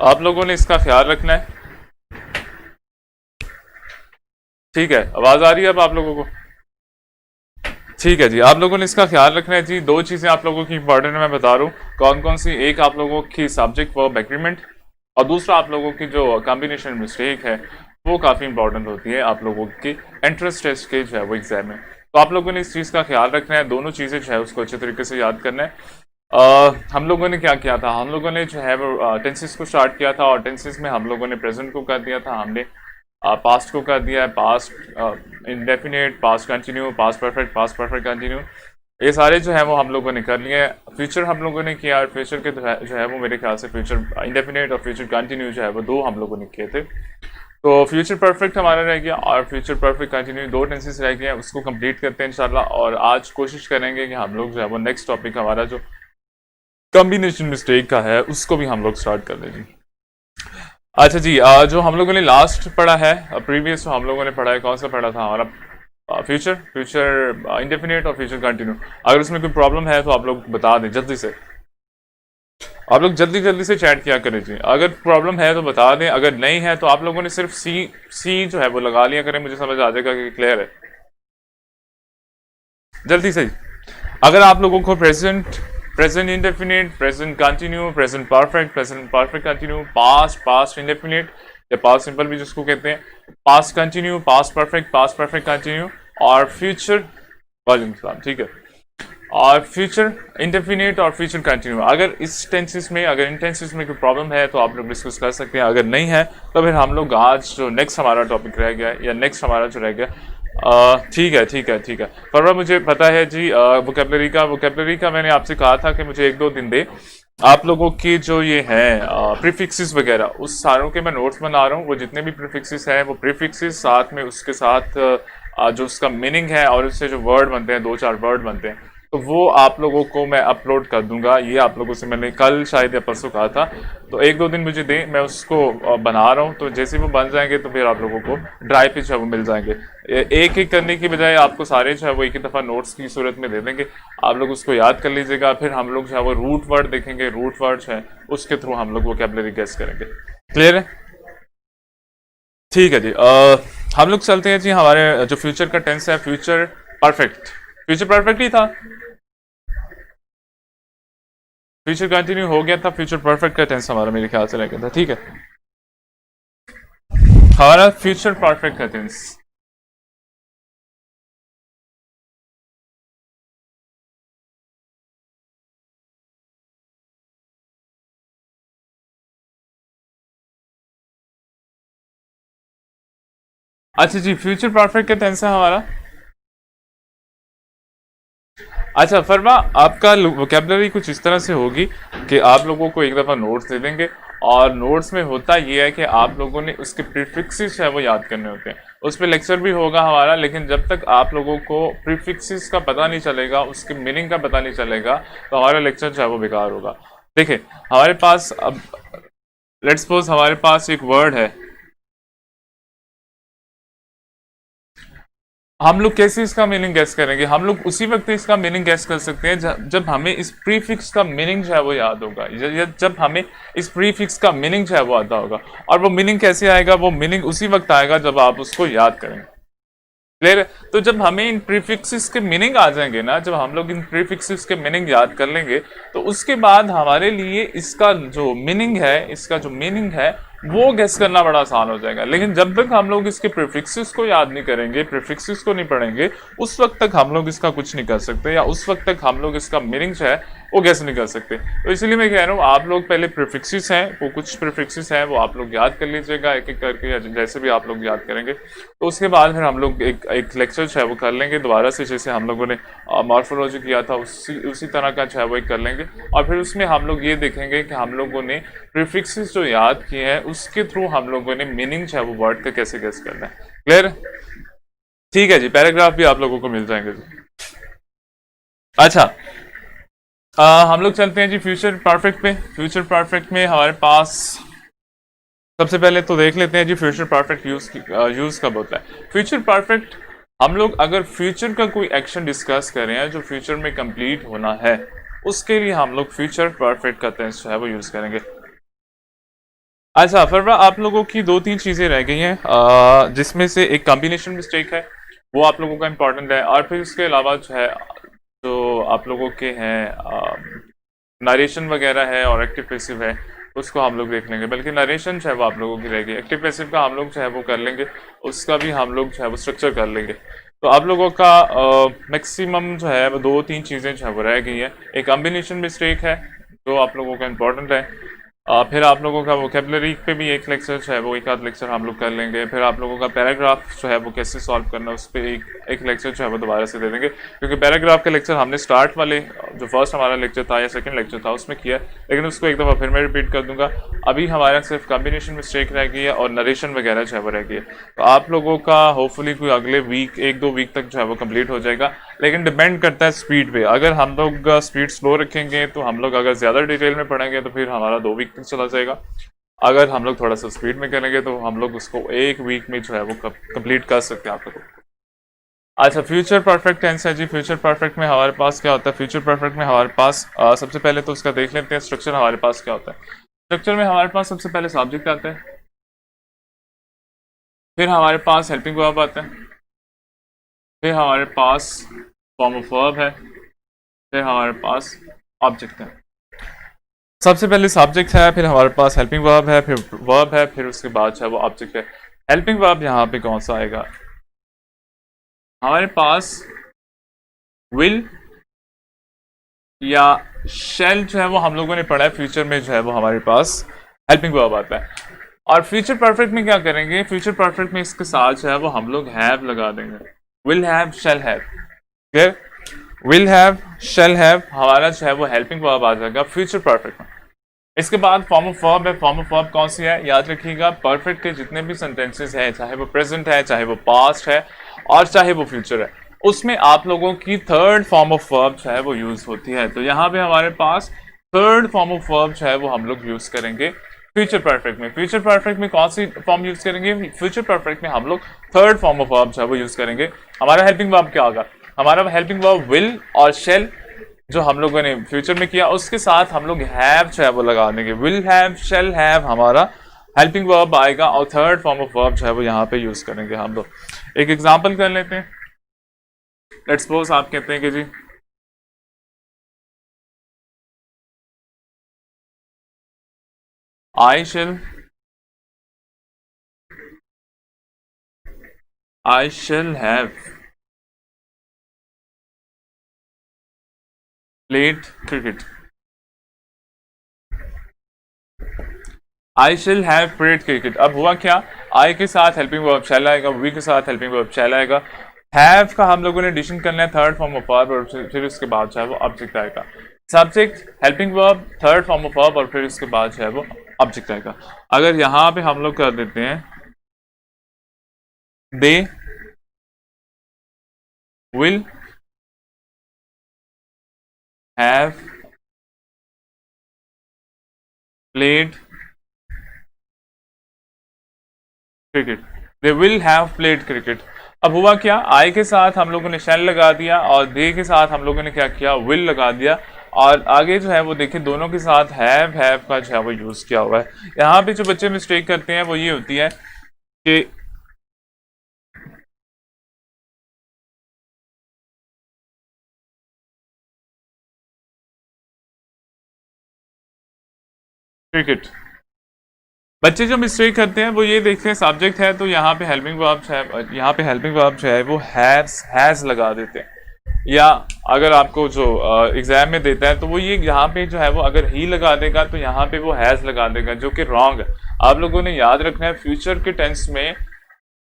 आप लोगों ने इसका ख्याल रखना है। ठीक है, आवाज आ रही है अब आप लोगों को? ठीक है जी, आप लोगों ने इसका ख्याल रखना है जी। दो चीजें आप लोगों की इंपॉर्टेंट है, मैं बता रहा हूँ कौन कौन सी। एक आप लोगों की सब्जेक्ट वर्ब एग्रीमेंट, और दूसरा आप लोगों की जो कॉम्बिनेशन मिस्टेक है वो काफ़ी इंपॉर्टेंट होती है आप लोगों की एंट्रेंस टेस्ट के जो है वो एग्जाम में। तो आप लोगों ने इस चीज़ का ख्याल रखना है, दोनों चीज़ें जो है उसको अच्छे तरीके से याद करना है। हम लोगों ने क्या किया था, हम लोगों ने जो है वो टेंसेस को स्टार्ट किया था, और टेंसेस में हम लोगों ने प्रेजेंट को कर दिया था, हमने पास्ट को कर दिया है, past indefinite, past continue, past perfect continue, ये सारे जो है वो हम लोगों ने कर लिए हैं। फ्यूचर हम लोगों ने किया, और फ्यूचर के जो है वो मेरे ख्याल से फ्यूचर इंडेफिनिट और फ्यूचर कंटिन्यू जो है वो दो हम लोगों ने किए थे। तो फ्यूचर परफेक्ट हमारा रह गया और फ्यूचर परफेक्ट कंटिन्यू, दो टेंसेस रह गए हैं, उसको कंप्लीट करते हैं इंशाल्लाह। और आज कोशिश करेंगे कि हम लोग जो है वो नेक्स्ट टॉपिक हमारा जो कॉम्बिनेशन मिस्टेक का है उसको भी हम लोग स्टार्ट कर लें जी। अच्छा जी, जो हम लोगों ने लास्ट पढ़ा है, प्रीवियस जो हम लोगों ने पढ़ा है, कौन सा पढ़ा था हमारा? फ्यूचर इंडेफिनिट और फ्यूचर कंटिन्यू। अगर उसमें कोई प्रॉब्लम है तो आप लोग बता दें जल्दी से, आप लोग जल्दी जल्दी से चैट किया करें जी। अगर प्रॉब्लम है तो बता दें, अगर नहीं है तो आप लोगों ने सिर्फ सी जो है वो लगा लिया करें, मुझे समझ आ जाएगा कि क्लियर है। जल्दी से। अगर आप लोगों को present indefinite, present continue, present perfect continue, past indefinite या पास्ट सिंपल भी जिसको कहते हैं, past continue, past perfect continue, और फ्यूचर, वालेकुम सलाम, ठीक है, और फ्यूचर इंडेफिनिट और फ्यूचर कंटिन्यू। अगर इस टेंसेस में, अगर इन टेंसेस में कोई प्रॉब्लम है तो आप लोग डिस्कस कर सकते हैं, अगर नहीं है तो फिर हम लोग आज जो नेक्स्ट हमारा टॉपिक रह गया या नेक्स्ट हमारा जो रह गया, ठीक है। पर मुझे पता है जी, वोकेबलरी का मैंने आपसे कहा था कि मुझे एक दो दिन दे। आप लोगों की जो ये हैं प्रीफिक्सेस वगैरह, उस सारों के मैं नोट्स बना रहा हूँ। वो जितने भी प्रीफिक्सेस हैं वो प्रीफिक्सेस साथ में उसके साथ जो उसका मीनिंग है और उससे जो वर्ड बनते हैं, दो चार वर्ड बनते हैं, तो वो आप लोगों को मैं अपलोड कर दूंगा। ये आप लोगों से मैंने कल शायद या परसों कहा था, तो एक दो दिन मुझे दें, मैं उसको बना रहा हूँ। तो जैसे वो बन जाएंगे तो फिर आप लोगों को ड्राइव पे जो है वो मिल जाएंगे। एक एक करने की बजाय आपको सारे जो है वो एक ही दफ़ा नोट्स की सूरत में दे देंगे, आप लोग उसको याद कर लीजिएगा। फिर हम लोग जो है वो रूट वर्ड देखेंगे, रूट वर्ड्स हैं उसके थ्रू हम लोग वोकैबुलरी गेस करेंगे। क्लियर है? ठीक है जी। हम लोग चलते हैं जी, हमारे जो फ्यूचर का टेंस है फ्यूचर परफेक्ट ही था, फ्यूचर कंटिन्यू हो गया था, फ्यूचर परफेक्ट का टेंस हमारा मेरे ख्याल से रह गया था। ठीक है, हमारा फ्यूचर परफेक्ट का टेंस। अच्छा जी, फ्यूचर परफेक्ट का टेंस है हमारा। अच्छा फरमा, आपका वोकेबलरी कुछ इस तरह से होगी कि आप लोगों को एक दफ़ा नोट्स दे देंगे, और नोट्स में होता ये है कि आप लोगों ने उसके प्रीफिक्सेस है वो याद करने होते हैं। उस पर लेक्चर भी होगा हमारा, लेकिन जब तक आप लोगों को प्रीफिक्सेस का पता नहीं चलेगा, उसके मीनिंग का पता नहीं चलेगा, तो हमारा लेक्चर जो है वो बेकार होगा। देखिए, हमारे पास अब लेट्स सपोज हमारे पास एक वर्ड है, हम लोग कैसे इसका मीनिंग गैस करेंगे? हम लोग उसी वक्त इसका मीनिंग गैस कर सकते हैं जब हमें इस प्रीफिक्स का मीनिंग जो है वो याद होगा, जब हमें इस प्रीफिक्स का मीनिंग जो है वो आता होगा। और वो मीनिंग कैसे आएगा? वो मीनिंग उसी वक्त आएगा जब आप उसको याद करेंगे। क्लियर है? तो जब हमें इन प्रीफिक्सेस के मीनिंग आ जाएंगे ना, जब हम लोग इन प्रीफिक्सेस के मीनिंग याद कर लेंगे, तो उसके बाद हमारे लिए इसका जो मीनिंग है वो गेस करना बड़ा आसान हो जाएगा। लेकिन जब तक हम लोग इसके प्रीफिक्सेस को याद नहीं करेंगे, प्रीफिक्सेस को नहीं पढ़ेंगे, उस वक्त तक हम लोग इसका कुछ नहीं कर सकते, या उस वक्त तक हम लोग इसका मीनिंग जो है वो गेस नहीं कर सकते। तो इसलिए मैं कह रहा हूँ, आप लोग पहले प्रीफिक्सेस हैं, वो कुछ प्रीफिक्सेस हैं वो आप लोग याद कर लीजिएगा एक एक करके, या जैसे भी आप लोग याद करेंगे। तो उसके बाद फिर हम लोग एक लेक्चर जो है वो कर लेंगे दोबारा से, जैसे हम लोगों ने मॉर्फोलॉजी किया था उसी तरह का जो है वो एक कर लेंगे। और फिर उसमें हम लोग ये देखेंगे कि हम लोगों ने प्रीफिक्सेस जो याद किए हैं उसके थ्रू हम लोगों ने मीनिंग जो है वो वर्ड का कैसे गेस करना है। क्लियर? ठीक है जी, पैराग्राफ भी आप लोगों को मिल जाएंगे जी। अच्छा, हम लोग चलते हैं जी फ्यूचर परफेक्ट पे। फ्यूचर परफेक्ट में हमारे पास सबसे पहले तो देख लेते हैं जी फ्यूचर परफेक्ट यूज कब होता है। फ्यूचर परफेक्ट, हम लोग अगर फ्यूचर का कोई एक्शन डिस्कस कर रहे हैं जो फ्यूचर में कंप्लीट होना है, उसके लिए हम लोग फ्यूचर परफेक्ट का टेंस जो है वो यूज करेंगे। अच्छा फिर आप लोगों की दो तीन चीज़ें रह गई हैं, जिसमें से एक कॉम्बिनेशन मिस्टेक है, वो आप लोगों का इम्पोर्टेंट है। और फिर इसके अलावा जो है जो आप लोगों के हैं नरेशन वगैरह है और एक्टिव पैसिव है, उसको हम लोग देख लेंगे। बल्कि नरेशन जो है वो आप लोगों की रहेगी, एक्टिव पैसिव का हम लोग जो है वो कर लेंगे, उसका भी हम लोग जो है वो स्ट्रक्चर कर लेंगे। तो आप लोगों का मैक्सिमम जो है वो दो तीन चीज़ें जो है वो रह गई है। एक कॉम्बिनेशन मिस्टेक है जो आप लोगों का इम्पोर्टेंट है। फिर आप लोगों का वोकेबलरी पे भी एक लेक्चर जो है वो एक आध लेक्चर हम लोग कर लेंगे। फिर आप लोगों का पैराग्राफ जो है वो कैसे सॉल्व करना है उस पर एक लेक्चर जो है वो दोबारा से दे देंगे, क्योंकि पैराग्राफ का लेक्चर हमने स्टार्ट वाले जो फर्स्ट हमारा लेक्चर था या सेकंड लेक्चर था उसमें किया, लेकिन उसको एक दफ़ा फिर मैं रिपीट कर दूंगा। अभी हमारा सिर्फ कॉम्बिनेशन मिस्टेक रह गई है और नरेशन वगैरह जो है वो रह गई है। तो आप लोगों का होपफुली कोई अगले वीक एक दो वीक तक जो है वो कंप्लीट हो जाएगा, लेकिन डिपेंड करता है स्पीड पे। अगर हम लोग स्पीड स्लो रखेंगे तो हम लोग अगर ज़्यादा डिटेल में पढ़ेंगे तो फिर हमारा 2 वीक तक चला जाएगा। अगर हम लोग थोड़ा सा स्पीड में करेंगे तो हम लोग उसको 1 वीक में जो है वो कंप्लीट कर सकते हैं आप लोग। अच्छा फ्यूचर परफेक्ट टेंस है जी। फ्यूचर परफेक्ट में हमारे पास क्या होता है? फ्यूचर परफेक्ट में हमारे पास सबसे पहले तो उसका देख लेते हैं स्ट्रक्चर हमारे पास क्या होता है। स्ट्रक्चर में हमारे पास सबसे पहले सब्जेक्ट आता है, फिर हमारे पास हेल्पिंग वर्ब आता है, फिर हमारे पास फॉर्म ऑफ वर्ब है, फिर हमारे पास ऑब्जेक्ट है। सबसे पहले सब्जेक्ट है, फिर हमारे पास हेल्पिंग वर्ब है, फिर वर्ब है, फिर उसके बाद जो है वो ऑब्जेक्ट है। हेल्पिंग वर्ब यहाँ पे कौन सा आएगा? हमारे पास विल या शेल जो है वो हम लोगों ने पढ़ा है, फ्यूचर में जो है वो हमारे पास हेल्पिंग वर्ब आता है। और फ्यूचर परफेक्ट में क्या करेंगे? फ्यूचर परफेक्ट में इसके साथ जो है वो हम लोग हैव लगा देंगे। Will have, shall have. Clear? Will have, shall have हमारा जो है वो हेल्पिंग वर्ब आ जाएगा फ्यूचर परफेक्ट में। इसके बाद फॉर्म ऑफ वर्ब है। फॉर्म ऑफ वर्ब कौन सी है? याद रखिएगा, परफेक्ट के जितने भी सेंटेंसेस हैं, चाहे वो प्रेजेंट है, चाहे वो पास्ट है और चाहे वो फ्यूचर है, उसमें आप लोगों की थर्ड फॉर्म ऑफ वर्ब जो है वो यूज होती है। तो यहाँ पे हमारे पास थर्ड फॉर्म ऑफ वर्ब जो है वो हम लोग यूज करेंगे फ्यूचर परफेक्ट में। फ्यूचर परफेक्ट में कौन सी फॉर्म यूज करेंगे? फ्यूचर परफेक्ट में हम लोग थर्ड फॉर्म ऑफ वर्ब जो है वो यूज करेंगे। हमारा हेल्पिंग वर्ब क्या होगा? हमारा हेल्पिंग वर्ब विल और शेल जो हम लोगों ने फ्यूचर में किया, उसके साथ हम लोग हैव जो है वो लगा देंगे। विल हैव, शेल हैव हमारा हेल्पिंग वर्ब आएगा और थर्ड फॉर्म ऑफ वर्ब जो है वो यहाँ पे यूज करेंगे हम लोग। एक एग्जांपल कर लेते हैं। लेट्स सपोज आप कहते हैं कि जी I shall have played cricket. I shall have played cricket. अब हुआ क्या? आई के साथ हेल्पिंग वर्ब शैल आएगा, वी के साथ हेल्पिंग वर्ब शैल आएगा, हैव का हम लोगों ने एडिशन करना है थर्ड फॉर्म ऑफ वर्ब, और फिर उसके बाद जो है वो ऑब्जेक्ट आएगा। Subject, helping verb, third form of verb और फिर उसके बाद जो है वो ऑब्जेक्ट आएगा। अगर यहाँ पे हम लोग कर देते हैं they will have played cricket, they will have played cricket. अब हुआ क्या? आई के साथ हम लोगों ने शैल लगा दिया और दे के साथ हम लोगों ने क्या किया? विल लगा दिया। और आगे जो है वो देखिए दोनों के साथ हैव का जो है वो यूज किया हुआ है। यहाँ पे जो बच्चे मिस्टेक करते हैं वो ये होती है कि क्रिकेट, बच्चे जो मिस्टेक करते हैं वो ये देखते हैं सब्जेक्ट है तो यहाँ पे हेल्पिंग वर्ब है, यहाँ पे हेल्पिंग वर्ब जो है वो हैज लगा देते हैं। या अगर आपको जो एग्जाम में देता है तो वो ये यहाँ पे जो है वो अगर ही लगा देगा तो यहाँ पे वो हैज लगा देगा, जो कि रॉन्ग है। आप लोगों ने याद रखना है फ्यूचर के टेंस में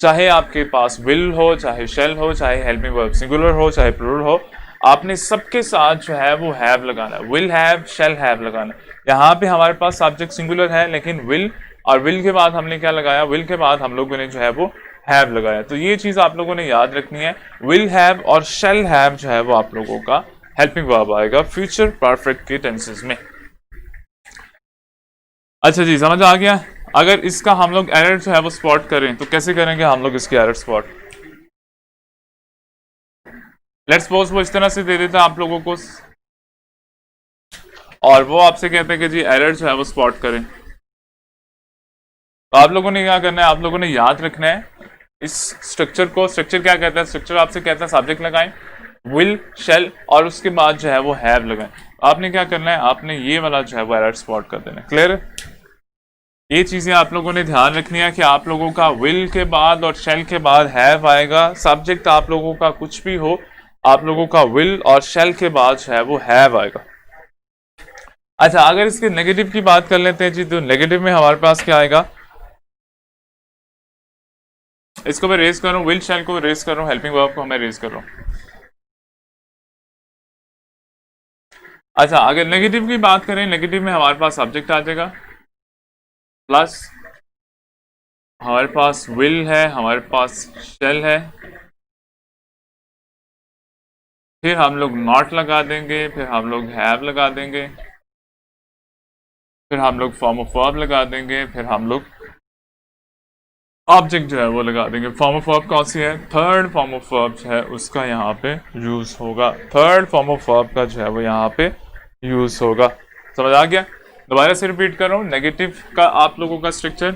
चाहे आपके पास विल हो, चाहे शेल हो, चाहे हेल्पिंग वर्ब सिंगुलर हो, चाहे प्लूरल हो, आपने सबके साथ जो है वो हैव लगाना है। विल हैव, शेल हैव लगाना है। यहाँ पे हमारे पास सब्जेक्ट सिंगुलर है लेकिन विल, और विल के बाद हमने क्या लगाया? विल के बाद हम लोगों ने जो है वो हैव लगाया। तो ये चीज आप लोगों ने याद रखनी है। विल हैव और शेल हैव जो है वो आप लोगों का हेल्पिंग वर्ब आएगा फ्यूचर परफेक्ट के टेंसेस में। अच्छा जी, समझ आ गया? अगर इसका हम लोग एरर जो है वो स्पॉट करें तो कैसे करेंगे हम लोग इसकी एरर स्पॉट? लेट्स सपोज वो इस तरह से दे देता है आप लोगों को और वो आपसे कहते हैं कि जी एरर जो है वो स्पॉट करें। तो आप लोगों ने क्या करना है, आप लोगों ने याद रखना है इस स्ट्रक्चर को। स्ट्रक्चर क्या कहता है, स्ट्रक्चर आपसे कहता है सब्जेक्ट लगाएं, विल, शेल, और उसके बाद जो है वो हैव लगाएं। आपने क्या करना है, आपने ये वाला जो है वो एरर स्पॉट कर देना है। क्लियर है? ये चीजें आप लोगों ने ध्यान रखनी है कि आप लोगों का विल के बाद और शेल के बाद हैव आएगा। सब्जेक्ट आप लोगों का कुछ भी हो, आप लोगों का विल और शेल के बाद जो है वो हैव आएगा। अच्छा, अगर इसके नेगेटिव की बात कर लेते हैं जी, तो नेगेटिव में हमारे पास क्या आएगा, इसको मैं रेज कर रहा हूँ, विल शेल को रेज कर रहा हूँ, हेल्पिंग वर्ब को मैं रेज कर रहा हूँ। अच्छा, अगर नेगेटिव की बात करें, नेगेटिव में हमारे पास सब्जेक्ट आ जाएगा, प्लस हमारे पास विल है, हमारे पास शेल है, फिर हम लोग नॉट लगा देंगे, फिर हम लोग हैव लगा देंगे, फिर हम लोग फॉर्म ऑफ वर्ब लगा देंगे, फिर हम लोग ऑब्जेक्ट जो है वो लगा देंगे। फॉर्म ऑफ वर्ब कौन सी है, थर्ड फॉर्म ऑफ वर्ब जो है उसका यहाँ पे यूज होगा। थर्ड फॉर्म ऑफ वर्ब का जो है वो यहाँ पे यूज होगा। समझ आ गया? दोबारा से रिपीट कर रहा हूँ, नेगेटिव का आप लोगों का स्ट्रक्चर,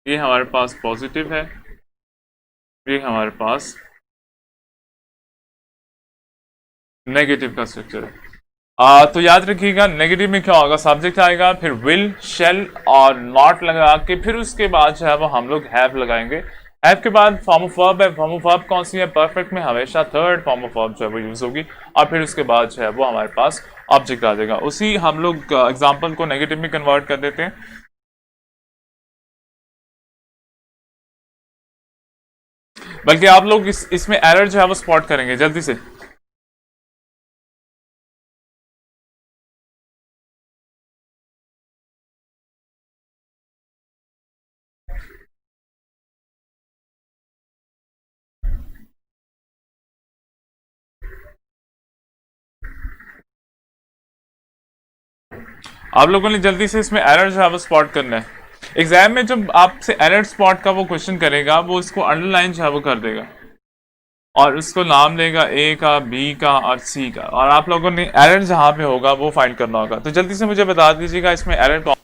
ये हमारे पास पॉजिटिव है, ये हमारे पास नेगेटिव का स्ट्रक्चर है। तो याद रखिएगा, नेगेटिव में क्या होगा, सब्जेक्ट आएगा, फिर विल, शेल और नॉट लगा के फिर उसके बाद जो है वो हम लोग हैव लगाएंगे। हैव के बाद फॉर्म ऑफ वर्ब है, फॉर्म ऑफ वर्ब कौन सी है, परफेक्ट में हमेशा थर्ड फॉर्म ऑफ वर्ब जो है वो यूज होगी, और फिर उसके बाद जो है वो हमारे पास ऑब्जेक्ट आ जाएगा। उसी हम लोग एग्जाम्पल को नेगेटिव में कन्वर्ट कर देते हैं। बल्कि आप लोग इसमें एरर जो है वो स्पॉट करेंगे जल्दी से। आप लोगों ने जल्दी से इसमें एरर जो है वो स्पॉट करना है। एग्जाम में जब आपसे एरर स्पॉट का वो क्वेश्चन करेगा, वो इसको अंडरलाइन जो है वो कर देगा और उसको नाम देगा ए का, बी का और सी का, और आप लोगों ने एरर जहां पे होगा वो फाइंड करना होगा। तो जल्दी से मुझे बता दीजिएगा इसमें एरर कौन।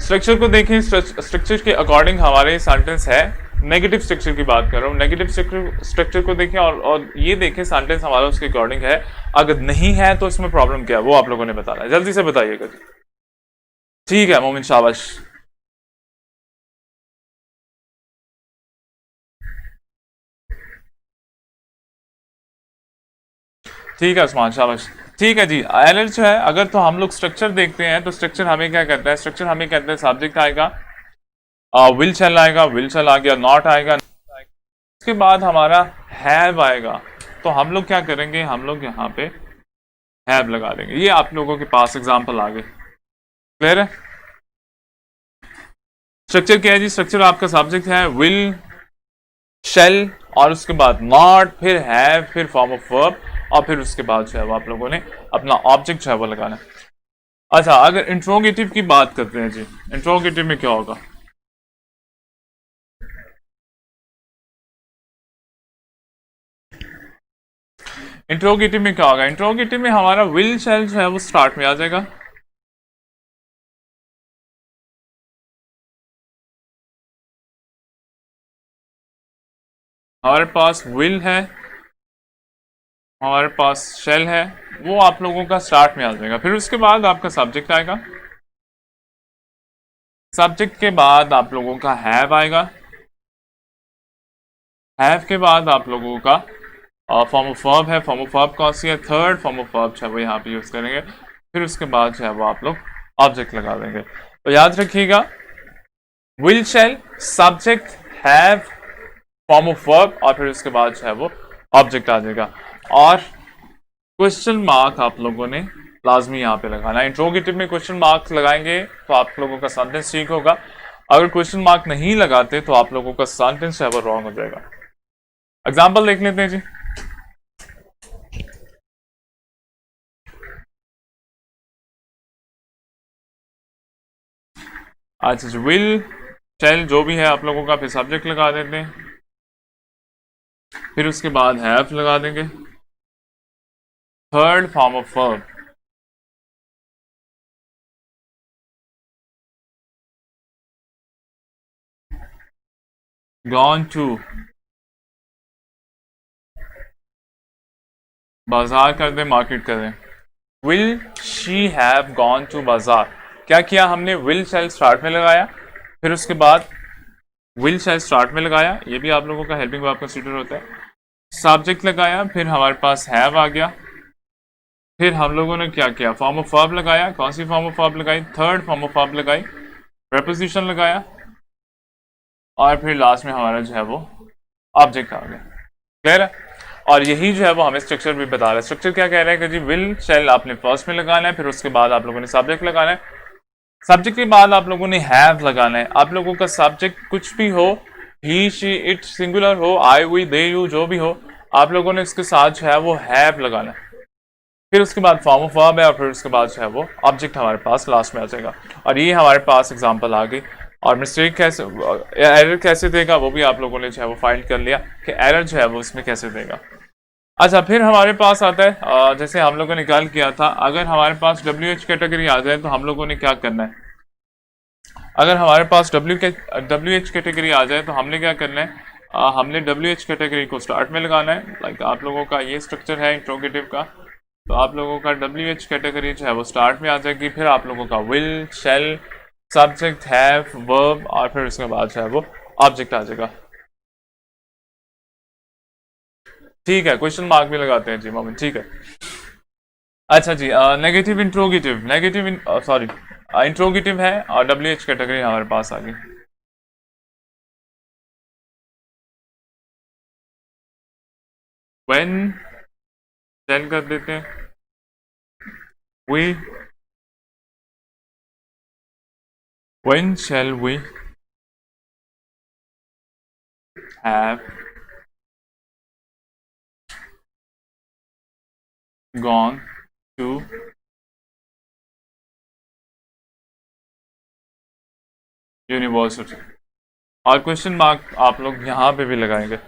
स्ट्रक्चर को देखें, स्ट्रक्चर के अकॉर्डिंग हमारे सेंटेंस है। नेगेटिव स्ट्रक्चर की बात कर रहा हूँ, नेगेटिव स्ट्रक्चर को देखें और ये देखें सेंटेंस हमारा उसके अकॉर्डिंग है। अगर नहीं है तो इसमें प्रॉब्लम क्या है वो आप लोगों ने बताना है। जल्दी से बताइएगा। ठीक है मोमिन, शाबाश। ठीक है उस्मान, शाबाश। ठीक है जी, एरर जो है, अगर तो हम लोग स्ट्रक्चर देखते हैं तो स्ट्रक्चर हमें क्या कहता है, स्ट्रक्चर हमें कहता है सब्जेक्ट आएगा, विल चल आएगा, विल चल आ गया, नॉट आएगा, उसके बाद हमारा हैव आएगा। तो हम लोग क्या करेंगे, हम लोग यहाँ पे हैव लगा देंगे। ये आप लोगों के पास एग्जांपल आ गए। क्लियर है? स्ट्रक्चर क्या है जी, स्ट्रक्चर आपका सब्जेक्ट है, विल, शेल, और उसके बाद नॉट, फिर हैव, फिर फॉर्म ऑफ वर्ब, और फिर उसके बाद जो है वो आप लोगों ने अपना ऑब्जेक्ट जो है वो लगाना है। अच्छा, अगर इंट्रोगेटिव की बात करते हैं जी, इंट्रोगेटिव में क्या होगा, इंट्रोगेटिव में क्या होगा, इंट्रोगेटिव में हमारा विल शेल जो है वो स्टार्ट में आ जाएगा। हमारे पास विल है, हमारे पास शेल है, वो आप लोगों का स्टार्ट में आ जाएगा। फिर उसके बाद आपका सब्जेक्ट आएगा, सब्जेक्ट के बाद आप लोगों का हैव आएगा, हैव के बाद आप लोगों का फॉर्म ऑफ वर्ब है, फॉर्म ऑफ वर्ब कौन सी है, थर्ड फॉर्म ऑफ वर्ब जो है वो यहाँ पे यूज करेंगे। फिर उसके बाद जो है वो आप लोग ऑब्जेक्ट लगा देंगे। तो याद रखिएगा, will shell, subject, have, form of verb, और फिर उसके बाद जो है वो ऑब्जेक्ट आ जाएगा। और क्वेश्चन मार्क आप लोगों ने लाजमी यहाँ पे लगाना है। इंट्रोगेटिव में क्वेश्चन मार्क लगाएंगे तो आप लोगों का सेंटेंस ठीक होगा। अगर क्वेश्चन मार्क नहीं लगाते तो आप लोगों का सेंटेंस जो है वो रॉन्ग हो जाएगा। एग्जाम्पल देख लेते हैं जी। अच्छा जी, विल शेल जो भी है आप लोगों का, फिर सब्जेक्ट लगा देते हैं, फिर उसके बाद हैव लगा देंगे, third form of verb, gone to, बाजार कर दें, मार्केट कर दें। Will she have gone to बाजार, क्या किया हमने, विल शैल स्टार्ट में लगाया, फिर उसके बाद विल शैल स्टार्ट में लगाया, ये भी आप लोगों का हेल्पिंग वर्ब कंसीडर होता है। सब्जेक्ट लगाया, फिर हमारे पास हैव आ गया, फिर हम लोगों ने क्या किया, फॉर्म ऑफ वर्ब लगाया, कौन सी फॉर्म ऑफ वर्ब लगाई, थर्ड फॉर्म ऑफ वर्ब लगाई, प्रेपोजिशन लगाया, और फिर लास्ट में हमारा जो है वो ऑब्जेक्ट आ गया। क्लियर है? और यही जो है वो हमें स्ट्रक्चर भी बता रहा है। स्ट्रक्चर क्या कह रहा है कि जी विल शैल आपने फर्स्ट में लगाना है, फिर उसके बाद आप लोगों ने सब्जेक्ट लगाना है, सब्जेक्ट के बाद आप लोगों ने हैव लगाना है। आप लोगों का सब्जेक्ट कुछ भी हो, ही शी इट सिंगुलर हो, आई वी दे यू जो भी हो, आप लोगों ने इसके साथ जो है वो हैव लगाना है। फिर उसके बाद फॉर्म ऑफ वर्ब है, और फिर उसके बाद जो है वो ऑब्जेक्ट हमारे पास लास्ट में आ जाएगा। और ये हमारे पास एग्जांपल आ गई। और मिस्टेक कैसे, एरर कैसे देगा वो भी आप लोगों ने जो है वो फाइंड कर लिया कि एरर जो है वो इसमें कैसे देगा। अच्छा, फिर हमारे पास आता है जैसे हम लोगों ने कल किया था, अगर हमारे पास WH कैटेगरी आ जाए तो हम लोगों ने क्या करना है। अगर हमारे पास WH कैटेगरी आ जाए तो हमने क्या करना है, हमने WH कैटेगरी को स्टार्ट में लगाना है। लाइक आप लोगों का ये स्ट्रक्चर है इंट्रोगेटिव का, तो आप लोगों का WH कैटेगरी जो है वो स्टार्ट में आ जाएगी, फिर आप लोगों का will shell subject have verb, और फिर उसके बाद जो है वो ऑब्जेक्ट आ जाएगा। ठीक है, क्वेश्चन मार्क भी लगाते हैं जी मोमेंट, ठीक है। अच्छा जी, नेगेटिव इंट्रोगेटिव, सॉरी इंट्रोगेटिव है, और WH कैटेगरी हमारे पास आ गई। व्हेन शैल कर देते हैं, we when shall we have gone to university, और क्वेश्चन मार्क आप लोग यहाँ पे भी लगाएंगे।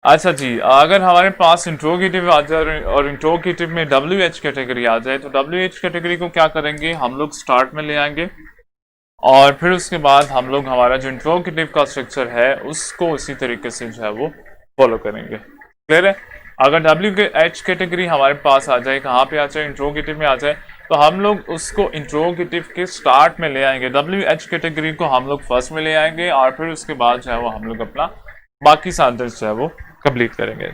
अच्छा जी, अगर हमारे पास इंट्रोगेटिव आ जाए और इंट्रोगेटिव में WH कैटेगरी आ जाए, तो WH कैटेगरी को क्या करेंगे, हम लोग स्टार्ट में ले आएंगे, और फिर उसके बाद हम लोग हमारा जो इंट्रोगेटिव का स्ट्रक्चर है उसको उसी तरीके से जो है वो फॉलो करेंगे। क्लियर है? अगर WH कैटेगरी हमारे पास आ जाए, कहाँ पे आ जाए, इंट्रोगेटिव में आ जाए, तो हम लोग उसको इंट्रोगेटिव के स्टार्ट में ले आएंगे, WH कैटेगरी को हम लोग फर्स्ट में ले आएंगे, और फिर उसके बाद जो है वो हम लोग अपना बाकी सेंटेंस जो है वो कंप्लीट करेंगे।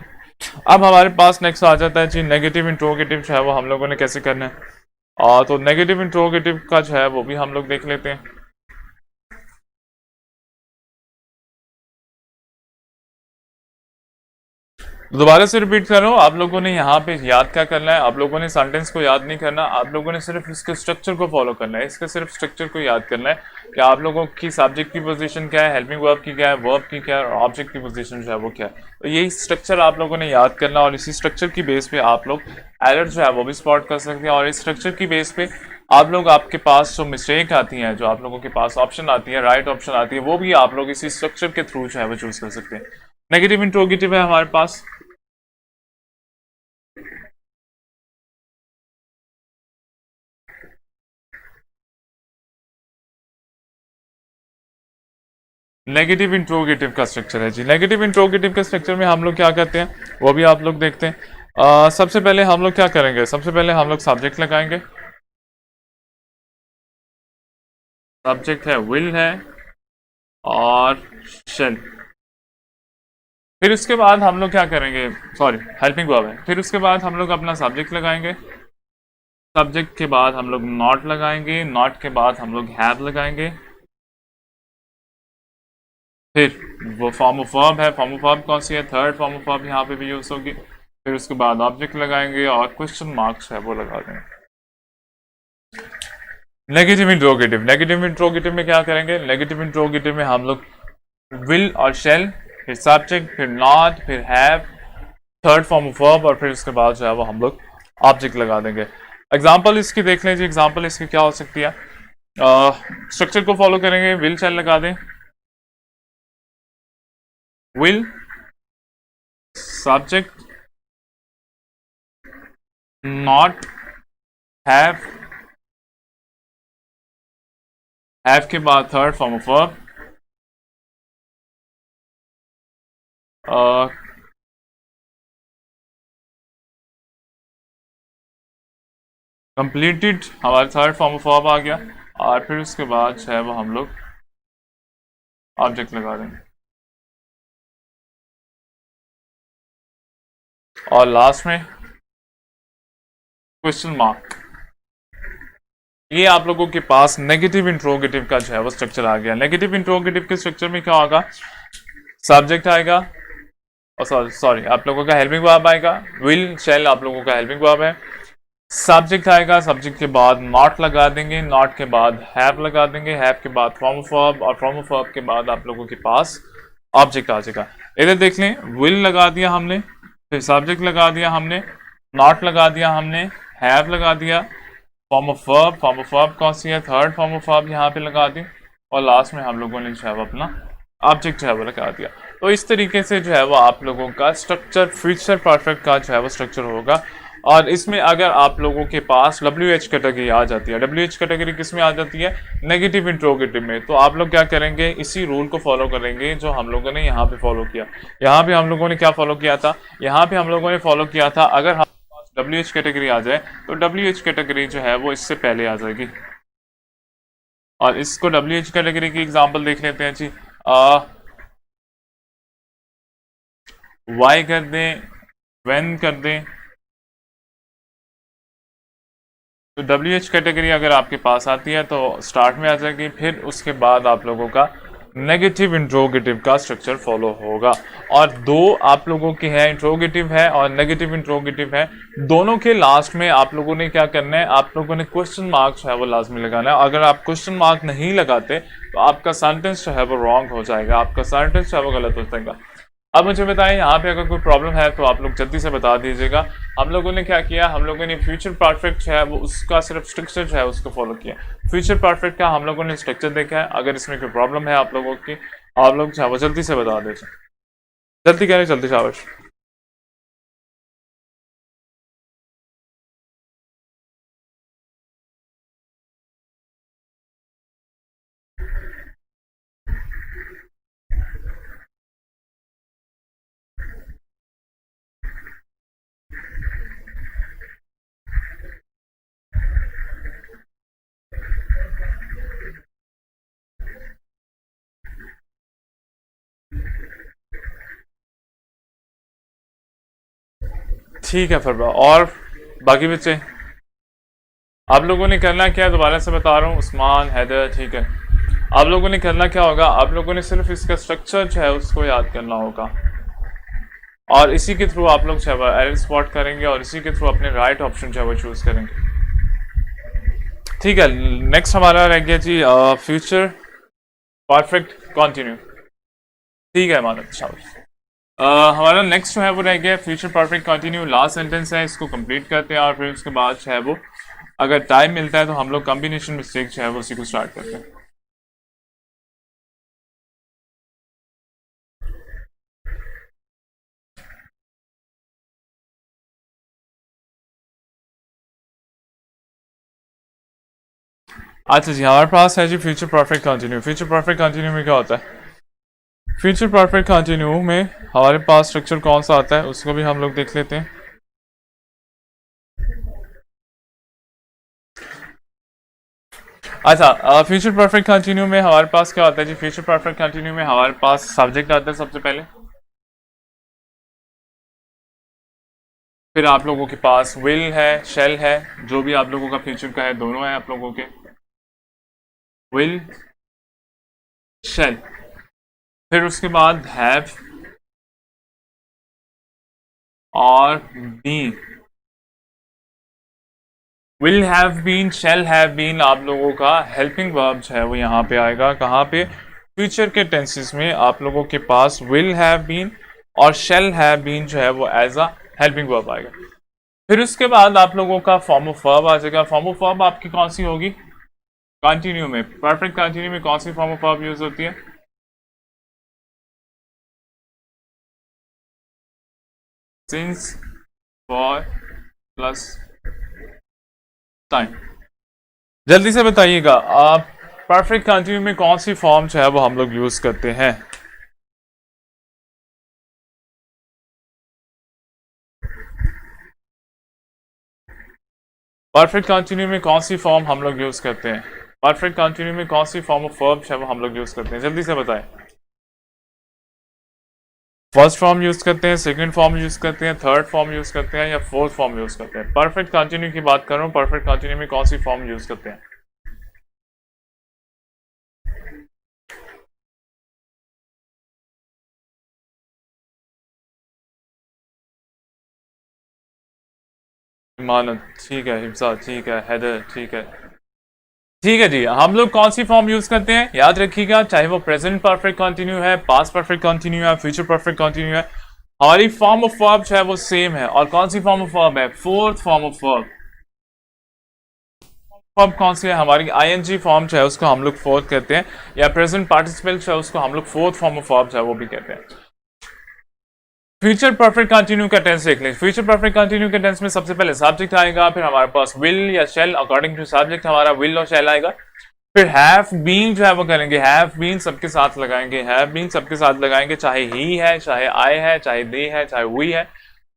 अब हमारे पास नेक्स्ट आ जाता है जी नेगेटिव इंट्रोगेटिव जो है वो हम लोगों ने कैसे करना है। तो नेगेटिव इंट्रोगेटिव का जो है वो भी हम लोग देख लेते हैं। दोबारा से रिपीट कर रहा हूँ, आप लोगों ने यहाँ पे याद क्या करना है, आप लोगों ने सेंटेंस को याद नहीं करना, आप लोगों ने सिर्फ इसके स्ट्रक्चर को फॉलो करना है, इसके सिर्फ स्ट्रक्चर को याद करना है कि आप लोगों की सब्जेक्ट की पोजीशन क्या है, हेल्पिंग वर्ब की क्या है, वर्ब की क्या है, और ऑब्जेक्ट की पोजीशन जो है वो क्या है। तो यही स्ट्रक्चर आप लोगों ने याद करना, और इसी स्ट्रक्चर की बेस पे आप लोग एरर जो है वो भी स्पॉट कर सकते हैं, और इस स्ट्रक्चर की बेस पे आप लोग, आपके पास जो मिस्टेक आती है, जो आप लोगों के पास ऑप्शन आती है, राइट ऑप्शन आती है, वो भी आप लोग इसी स्ट्रक्चर के थ्रू जो है वो चूज कर सकते हैं। नेगेटिव इंट्रोगेटिव है हमारे पास, नेगेटिव इंट्रोगेटिव का स्ट्रक्चर है जी। नेगेटिव इंट्रोगेटिव के स्ट्रक्चर में हम लोग क्या करते हैं वो भी आप लोग देखते हैं। सबसे पहले हम लोग क्या करेंगे, सबसे पहले हम लोग सब्जेक्ट लगाएंगे, सब्जेक्ट है विल है और शेल। फिर उसके बाद हम लोग क्या करेंगे, सॉरी हेल्पिंग वर्ब है, फिर उसके बाद हम लोग अपना सब्जेक्ट लगाएंगे, सब्जेक्ट के बाद हम लोग नॉट लगाएंगे, नॉट के बाद हम लोग हैव लगाएंगे, फिर वो फॉर्म ऑफ वर्ब है, फॉर्म ऑफ वर्ब कौन सी है, थर्ड फॉर्म ऑफ वर्ब यहाँ पे भी यूज होगी, फिर उसके बाद ऑब्जेक्ट लगाएंगे और क्वेश्चन मार्क्स है वो लगा देंगे। नेगेटिव इंट्रोगेटिव, नेगेटिव इंट्रोगेटिव में क्या करेंगे, नेगेटिव इंट्रोगेटिव में हम लोग विल और शेल, फिर सब्जेक्ट, फिर नॉट, फिर have, third form of verb, और फिर उसके बाद जो है वो हम लोग ऑब्जेक्ट लगा देंगे। एग्जांपल इसकी देख लें जी, एग्जांपल इसकी क्या हो सकती है। स्ट्रक्चर को फॉलो करेंगे, विल शेल लगा दें, will subject not have, have के बाद third form of verb, completed हमारा थर्ड फॉर्म ऑफ वर्ब आ गया, और फिर उसके बाद जो है वो हम लोग ऑब्जेक्ट लगा देंगे, और लास्ट में क्वेश्चन मार्क। ये आप लोगों के पास नेगेटिव इंट्रोगेटिव का जो है वो स्ट्रक्चर आ गया। नेगेटिव इंट्रोगेटिव के स्ट्रक्चर में क्या होगा, सब्जेक्ट आएगा, और सॉरी आप लोगों का हेल्पिंग वर्ब आएगा, विल शेल आप लोगों का हेल्पिंग वर्ब है, सब्जेक्ट आएगा, सब्जेक्ट के बाद नॉट लगा देंगे, नॉट के बाद हैव लगा देंगे, हैव के बाद फॉर्म ऑफ वर्ब, और फॉर्म ऑफ वर्ब के बाद आप लोगों के पास ऑब्जेक्ट आ जाएगा। इधर देख लें, विल लगा दिया हमने, फिर सब्जेक्ट लगा दिया हमने, नॉट लगा दिया हमने, हैव लगा दिया, फॉर्म ऑफ वर्ब कौन सी है, थर्ड फॉर्म ऑफ वर्ब यहाँ पे लगा दी, और लास्ट में हम लोगों ने जो है वो अपना ऑब्जेक्ट जो है वो लगा दिया। तो इस तरीके से जो है वो आप लोगों का स्ट्रक्चर फ्यूचर परफेक्ट का जो है वो स्ट्रक्चर होगा। और इसमें अगर आप लोगों के पास WH कैटेगरी आ जाती है, WH कैटेगरी किस में आ जाती है, नेगेटिव इंट्रोगेटिव में, तो आप लोग क्या करेंगे, इसी रूल को फॉलो करेंगे जो हम लोगों ने यहाँ पे फॉलो किया। यहाँ पे हम लोगों ने क्या फॉलो किया था, यहाँ पे हम लोगों ने फॉलो किया था, अगर हम WH कैटेगरी आ जाए तो WH कैटेगरी जो है वो इससे पहले आ जाएगी। और इसको WH कैटेगरी की एग्जांपल देख लेते हैं जी। वाई कर दें, व्हेन कर दें, तो WH कैटेगरी अगर आपके पास आती है तो स्टार्ट में आ जाएगी, फिर उसके बाद आप लोगों का नेगेटिव इंट्रोगेटिव का स्ट्रक्चर फॉलो होगा। और दो आप लोगों के हैं, इंट्रोगेटिव है और नेगेटिव इंट्रोगेटिव है, दोनों के लास्ट में आप लोगों ने क्या करना है, आप लोगों ने क्वेश्चन मार्क जो है वो लाजमी लगाना है। अगर आप क्वेश्चन मार्क नहीं लगाते तो आपका सेंटेंस जो है वो रॉन्ग हो जाएगा, आपका सेंटेंस जो है वो गलत हो जाएगा। अब मुझे बताएं, यहाँ पे अगर कोई प्रॉब्लम है तो आप लोग जल्दी से बता दीजिएगा। हम लोगों ने क्या किया, हम लोगों ने फ्यूचर परफेक्ट जो है वो उसका सिर्फ स्ट्रक्चर जो है उसको फॉलो किया। फ्यूचर परफेक्ट का हम लोगों ने स्ट्रक्चर देखा है, अगर इसमें कोई प्रॉब्लम है आप लोगों की, आप लोग जो है वो जल्दी से बता दीजिए। जल्दी कह रहे, जल्दी शाबाश। ठीक है फिर, और बाकी बच्चे आप लोगों ने करना क्या है, दोबारा से बता रहा हूँ, उस्मान, हैदर, ठीक है। आप लोगों ने करना क्या होगा, आप लोगों ने सिर्फ इसका स्ट्रक्चर जो है उसको याद करना होगा, और इसी के थ्रू आप लोग जो है एरर स्पॉट करेंगे, और इसी के थ्रू अपने राइट ऑप्शन जो है वो चूज करेंगे। ठीक है, नेक्स्ट हमारा रह गया जी फ्यूचर परफेक्ट कंटिन्यू। ठीक है मानव, शाबाश। हमारा नेक्स्ट जो है वो रह गया future perfect continue, last sentence है, इसको कंप्लीट करते हैं, और फिर उसके बाद जो है वो अगर टाइम मिलता है तो हम लोग कॉम्बिनेशन मिस्टेक जो है वो उसी को स्टार्ट करते हैं। अच्छा जी, हमारे पास है जी future perfect continue. Future perfect continue में क्या होता है, फ्यूचर परफेक्ट कंटिन्यू में हमारे पास स्ट्रक्चर कौन सा आता है उसको भी हम लोग देख लेते हैं। अच्छा, फ्यूचर परफेक्ट कंटिन्यू में हमारे पास क्या होता है जी, फ्यूचर परफेक्ट कंटिन्यू में हमारे पास सब्जेक्ट आता है सबसे पहले, फिर आप लोगों के पास विल है, शेल है, जो भी आप लोगों का फ्यूचर का है दोनों है आप लोगों के, विल, शेल, फिर उसके बाद हैव और been. Will have been, shall have been आप लोगों का हेल्पिंग वर्ब जो है वो यहाँ पे आएगा, कहाँ पे, फ्यूचर के टेंसेस में आप लोगों के पास विल हैव बीन और शेल हैव बीन जो है वो एज अ हेल्पिंग वर्ब आएगा। फिर उसके बाद आप लोगों का फॉर्म ऑफ वर्ब आ जाएगा। फॉर्म ऑफ वर्ब आपकी कौन सी होगी, कंटिन्यू में, परफेक्ट कंटिन्यू में कौन सी फॉर्म ऑफ वर्ब यूज होती है, सिंस, फॉर, प्लस टाइम। जल्दी से बताइएगा आप, परफेक्ट कंटिन्यू में कौन सी फॉर्म जो है वो हम लोग यूज करते हैं। परफेक्ट कंटिन्यू में कौन सी फॉर्म हम लोग यूज करते हैं? परफेक्ट कंटिन्यू में कौन सी फॉर्म ऑफ वर्ब है वो हम लोग यूज करते हैं? जल्दी से बताएं। फर्स्ट फॉर्म यूज करते हैं, सेकंड फॉर्म यूज करते हैं, थर्ड फॉर्म यूज करते हैं, या फोर्थ फॉर्म यूज करते हैं? परफेक्ट कंटिन्यू की बात कर रहा हूं, परफेक्ट कंटिन्यू में कौन सी फॉर्म यूज करते हैं? मानद, ठीक है। हिफ्सा, ठीक है। हैदर, ठीक है। ठीक है जी, हम लोग कौन सी फॉर्म यूज करते हैं याद रखिएगा, चाहे वो प्रेजेंट परफेक्ट कंटिन्यू है, पास्ट परफेक्ट कंटिन्यू है, फ्यूचर परफेक्ट कंटिन्यू है, हमारी फॉर्म ऑफ वर्ब है वो सेम है। और कौन सी फॉर्म ऑफ वर्ब है? Fourth form of verb. Verb कौन सी है? हमारी आईएनजी फॉर्म है उसको हम लोग फोर्थ कहते हैं, या प्रेजेंट पार्टिसिपल है उसको हम लोग फोर्थ फॉर्म ऑफ वर्ब है वो भी कहते हैं। फ्यूचर परफेक्ट कंटिन्यू का टेंस देख लें। फ्यूचर परफेक्ट कंटिन्यू के टेंस में सबसे पहले सब्जेक्ट आएगा, फिर हमारे पास विल या शेल, अकॉर्डिंग टू सब्जेक्ट हमारा विल और शेल आएगा। फिर हैव बीन जो है वो करेंगे, हैव बीन सबके साथ लगाएंगे, हैव बीन सबके साथ लगाएंगे, चाहे ही है, चाहे आई है, चाहे दे है, चाहे वी है,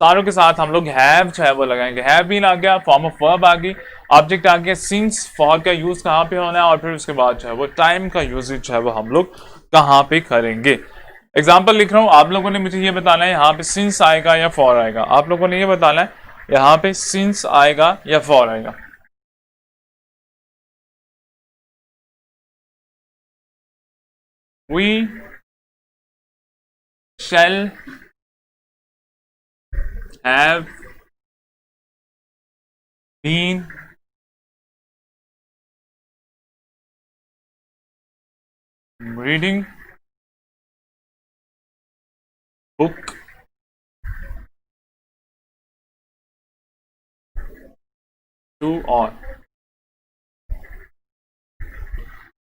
सारों के साथ हम लोग हैव जो है वो लगाएंगे। हैव बीन आ गया, फॉर्म ऑफ वर्ब आ गई, ऑब्जेक्ट आ गया, सिंस, फॉर का यूज कहाँ पे होना है, और फिर उसके बाद जो है वो टाइम का यूजेज जो है वो हम लोग कहाँ पे करेंगे। एग्जाम्पल लिख रहा हूं, आप लोगों ने मुझे ये बताना है यहाँ पे सिंस आएगा या फॉर आएगा। आप लोगों ने ये बताना है यहाँ पे सिंस आएगा या फॉर आएगा। We shall have been reading book to or।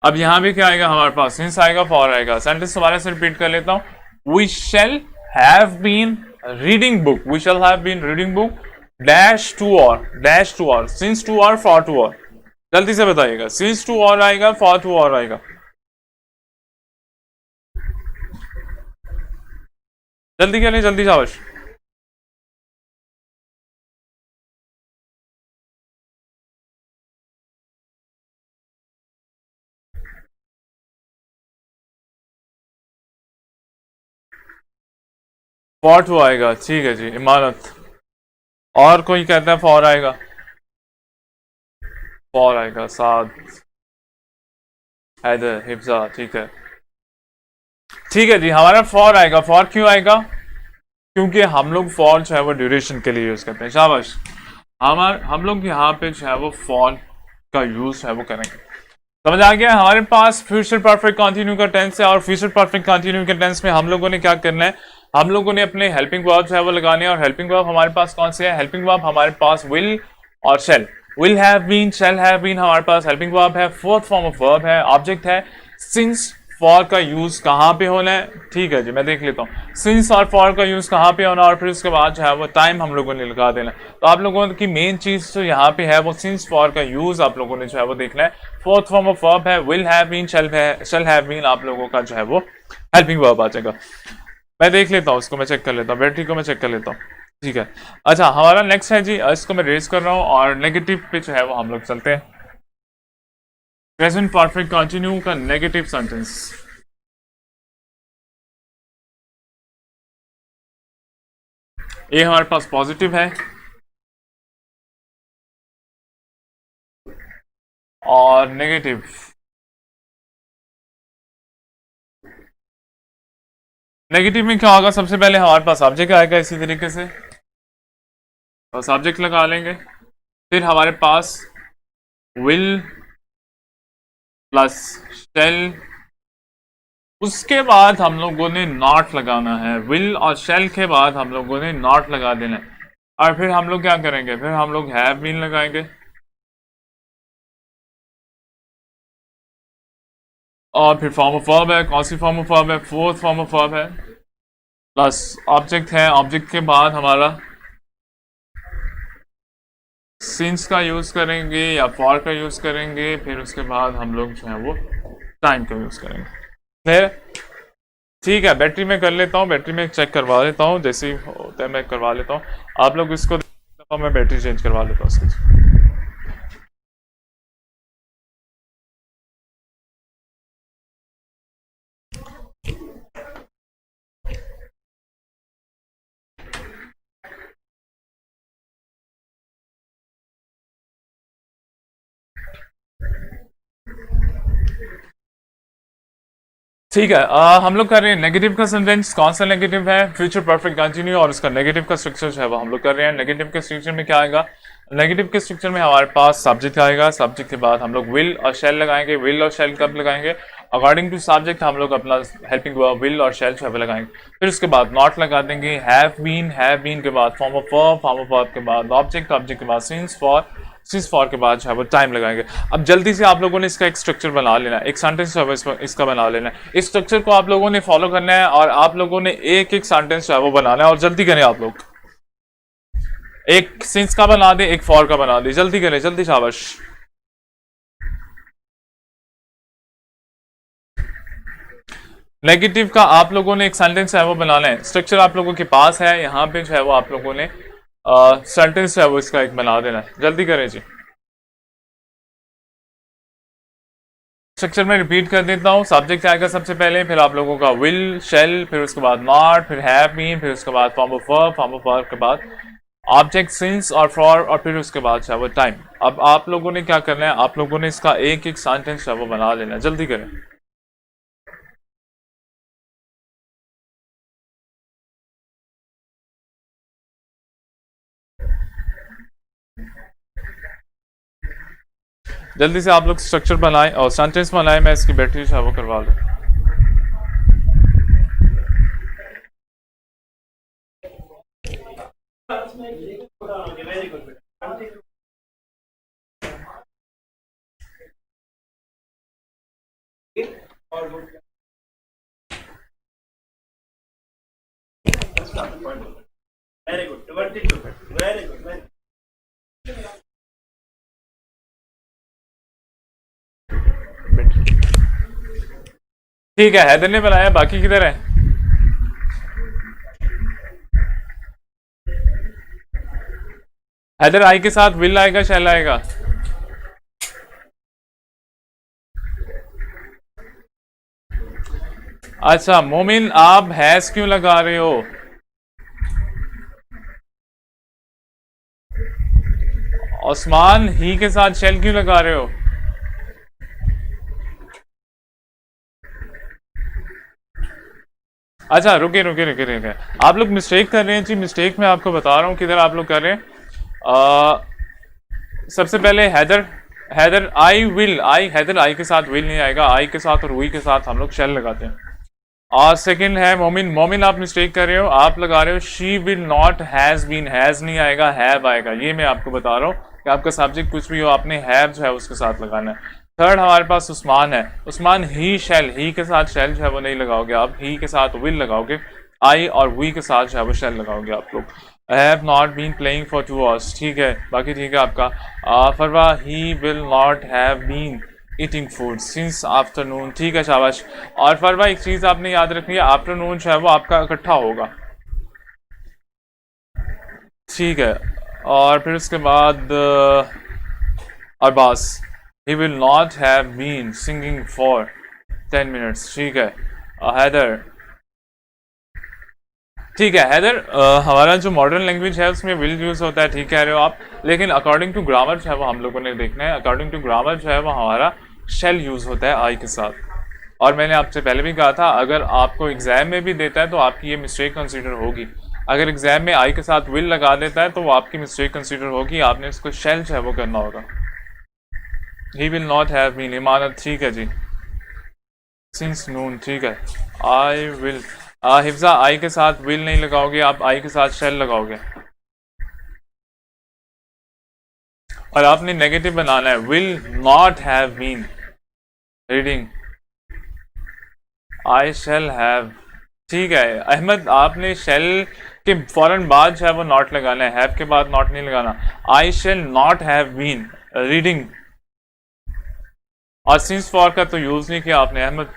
अब यहां भी क्या आएगा हमारे पास? सिंस आएगा, फॉर आएगा। सेंटेंस दोबारा से रिपीट कर लेता हूं। We shall have been reading book, we shall have been reading book dash two hour, dash two hour, since two hour, for two hour. जल्दी से बताइएगा, सिंस टू और आएगा, फॉर टू और आएगा? जल्दी क्या नहीं, जल्दी शाबाश। फॉर टू आएगा, ठीक है जी। इमारत, और कोई कहता है फॉर आएगा? फॉर आएगा। साद, हैदर, हिफ्जा, ठीक है। ठीक है जी, हमारा फॉर आएगा। फॉर क्यों आएगा? क्योंकि हम लोग फॉर जो है वो ड्यूरेशन के लिए यूज करते हैं। शाबाश। हम लोग यहाँ पे जो है वो फॉर का यूज है वो करेंगे। समझ आ गया? हमारे पास फ्यूचर परफेक्ट कंटिन्यू का टेंस है, और फ्यूचर परफेक्ट कंटिन्यू के टेंस में हम लोगों ने क्या करना है? हम लोगों ने अपने हेल्पिंग वर्ब जो है वो लगाने हैं। और हेल्पिंग वर्ब हमारे पास कौन से है? हेल्पिंग वर्ब हमारे पास विल और shall. Will have been, shall have been हमारे पास हेल्पिंग वर्ब है, फोर्थ फॉर्म ऑफ वर्ब है, ऑब्जेक्ट है। सिंस, फॉर का यूज कहाँ पे होना है? ठीक है जी, मैं देख लेता हूँ। सिंस और फॉर का यूज कहाँ पे होना, और फिर उसके बाद जो है वो टाइम हम लोगों ने लगा देना। तो आप लोगों की मेन चीज जो यहाँ पे है वो सिंस फॉर का यूज आप लोगों ने जो है वो देखना है। फोर्थ फॉर्म ऑफ वर्ब है, will have been, shall have been, आप लोगों का जो है वो हेल्पिंग वर्ब आ जाएगा। मैं देख लेता हूँ उसको, मैं चेक कर लेता हूँ, बैटरी को मैं चेक कर लेता हूँ। ठीक है, अच्छा हमारा नेक्स्ट है जी, इसको मैं रेज कर रहा हूँ, और नेगेटिव पे जो है वो हम लोग चलते हैं। प्रेजेंट परफेक्ट कंटिन्यू का नेगेटिव सेंटेंस। ये हमारे पास पॉजिटिव है, और नेगेटिव। नेगेटिव में क्या होगा? सबसे पहले हमारे पास ऑब्जेक्ट आएगा इसी तरीके से, और सब्जेक्ट लगा लेंगे। फिर हमारे पास विल प्लस शेल, उसके बाद हम लोगों ने नॉट लगाना है। विल और शेल के बाद हम लोगों ने नॉट लगा देना है, और फिर हम लोग क्या करेंगे? फिर हम लोग हैव बीन लगाएंगे, और फिर फॉर्म ऑफ वर्ब है। कौन सी फॉर्म ऑफ वर्ब है? फोर्थ फॉर्म ऑफ वर्ब है, प्लस ऑब्जेक्ट है। ऑब्जेक्ट के बाद हमारा सिंस का यूज करेंगे या फॉर का यूज करेंगे, फिर उसके बाद हम लोग जो है वो टाइम का यूज करेंगे। क्लियर? ठीक है, बैटरी में कर लेता हूँ, बैटरी में चेक करवा लेता हूँ, जैसे ही होता है मैं करवा लेता हूँ। आप लोग इसको, मैं बैटरी चेंज करवा लेता हूँ इसकी। ठीक है, हम लोग कर रहे हैं नेगेटिव का सेंटेंस। कौन सा नेगेटिव है? फ्यूचर परफेक्ट कंटिन्यू, और उसका नेगेटिव का स्ट्रक्चर जो है वो हम लोग कर रहे हैं। नेगेटिव के स्ट्रक्चर में क्या आएगा? नेगेटिव के स्ट्रक्चर में हमारे पास सब्जेक्ट आएगा, सब्जेक्ट के बाद हम लोग विल और शेल लगाएंगे। विल और शेल कब लगाएंगे? अकॉर्डिंग टू सब्जेक्ट हम लोग अपना हेल्पिंग वर्ब विल और शेल जो है वो लगाएंगे। फिर उसके बाद नॉट लगा देंगे। हैव बीन के बाद form of verb, form of verb के बाद ऑब्जेक्ट, ऑब्जेक्ट के बाद सिंस फॉर के बाद जो है वो टाइम लगाएंगे। अब जल्दी से आप लोगों ने इसका एक स्ट्रक्चर बना लेना है, एक सेंटेंस जो है इसका बना लेना है। इस स्ट्रक्चर को आप लोगों ने फॉलो करना है और आप लोगों ने एक एक सेंटेंस जो है वो बनाना है, और जल्दी करें आप लोग। एक सिंस का बना दे, एक फॉर का बना दे, जल्दी करें, जल्दी, शाबाश। नेगेटिव का आप लोगों ने एक सेंटेंस है वो बनाना है। स्ट्रक्चर आप लोगों के पास है, यहाँ पे जो है वो आप लोगों ने सेंटेंस है वो इसका एक बना देना है, जल्दी करें जी। स्ट्रक्चर में रिपीट कर देता हूँ। सब्जेक्ट आएगा सबसे पहले, फिर आप लोगों का विल, शेल, फिर उसके बाद नॉट, फिर हैव बीन, फिर उसके बाद form of verb, form of verb के बाद ऑब्जेक्ट, सिंस और फॉर, और फिर उसके बाद जो है वो टाइम। अब आप लोगों ने क्या करना है? आप लोगों ने इसका एक एक सेंटेंस जो है वो बना लेना है, जल्दी करें। जल्दी से आप लोग स्ट्रक्चर बनाएं और सेंटेंस बनाएं। मैं इसकी बैटरी जो है वो करवा दूँ। Very good. 22. Very good. Very ठीक है, हैदर ने बनाया, बाकी किधर है? हैदर आई के साथ विल आएगा, शैल आएगा? अच्छा मोमिन, आप हैज क्यों लगा रहे हो? उस्मान, ही के साथ शेल क्यों लगा रहे हो? अच्छा रुके रुके रुके रुके, आप लोग मिस्टेक कर रहे हैं जी। मिस्टेक मैं आपको बता रहा हूँ किधर आप लोग कर रहे हैं। सबसे पहले हैदर, हैदर आई विल, आई हैदर आई के साथ विल नहीं आएगा, आई के साथ और वी के साथ हम लोग शेल लगाते हैं। और सेकंड है मोमिन, मोमिन आप मिस्टेक कर रहे हो, आप लगा रहे हो she will not has been, has नहीं आएगा, हैव आएगा। ये मैं आपको बता रहा हूँ कि आपका सब्जेक्ट कुछ भी हो, आपने हैव जो है उसके साथ लगाना है। थर्ड हमारे पास उस्मान है। उस्मान ही शेल, ही के साथ शेल जो है वो नहीं लगाओगे आप, ही के साथ विल लगाओगे। आई और वी के साथ जो है वो शेल लगाओगे आप लोग। Have not been playing for 2 hours, ठीक है, बाकी ठीक है आपका। Farwa, he will not have been eating food since afternoon, ठीक है, शाबाश। और फरवा एक चीज़ आपने याद रखनी है, आफ्टरनून जो है वो आपका इकट्ठा होगा, ठीक है। और फिर उसके बाद अरबास, he will not have been singing for 10 minutes, ठीक है। हैदर, ठीक है हैदर, हमारा जो मॉडर्न लैंग्वेज है उसमें विल यूज होता है, ठीक कह रहे हो आप, लेकिन अकॉर्डिंग टू ग्रामर जो है वो हम लोगों ने देखना है। अकॉर्डिंग टू ग्रामर जो है वो हमारा शेल यूज होता है आई के साथ। और मैंने आपसे पहले भी कहा था, अगर आपको एग्जाम में भी देता है तो आपकी ये मिस्टेक कंसीडर होगी। अगर एग्जाम में आई के साथ विल लगा देता है तो वो आपकी मिस्टेक कंसीडर होगी, आपने इसको शेल जो है वो करना होगा। He will not have been, Imanat, ठीक है जी। सिंस नून, ठीक है। आई विल, हिफ्जा आई के साथ विल नहीं लगाओगे आप, आई के साथ शेल लगाओगे। और आपने नेगेटिव बनाना है, will not have been reading, I shall have, ठीक है। अहमद, आपने शेल के फौरन बाद जो है वो नॉट लगाना है, हैव के बाद नॉट नहीं लगाना। I shall not have been reading, और सिंस फॉर का तो यूज नहीं किया आपने अहमद।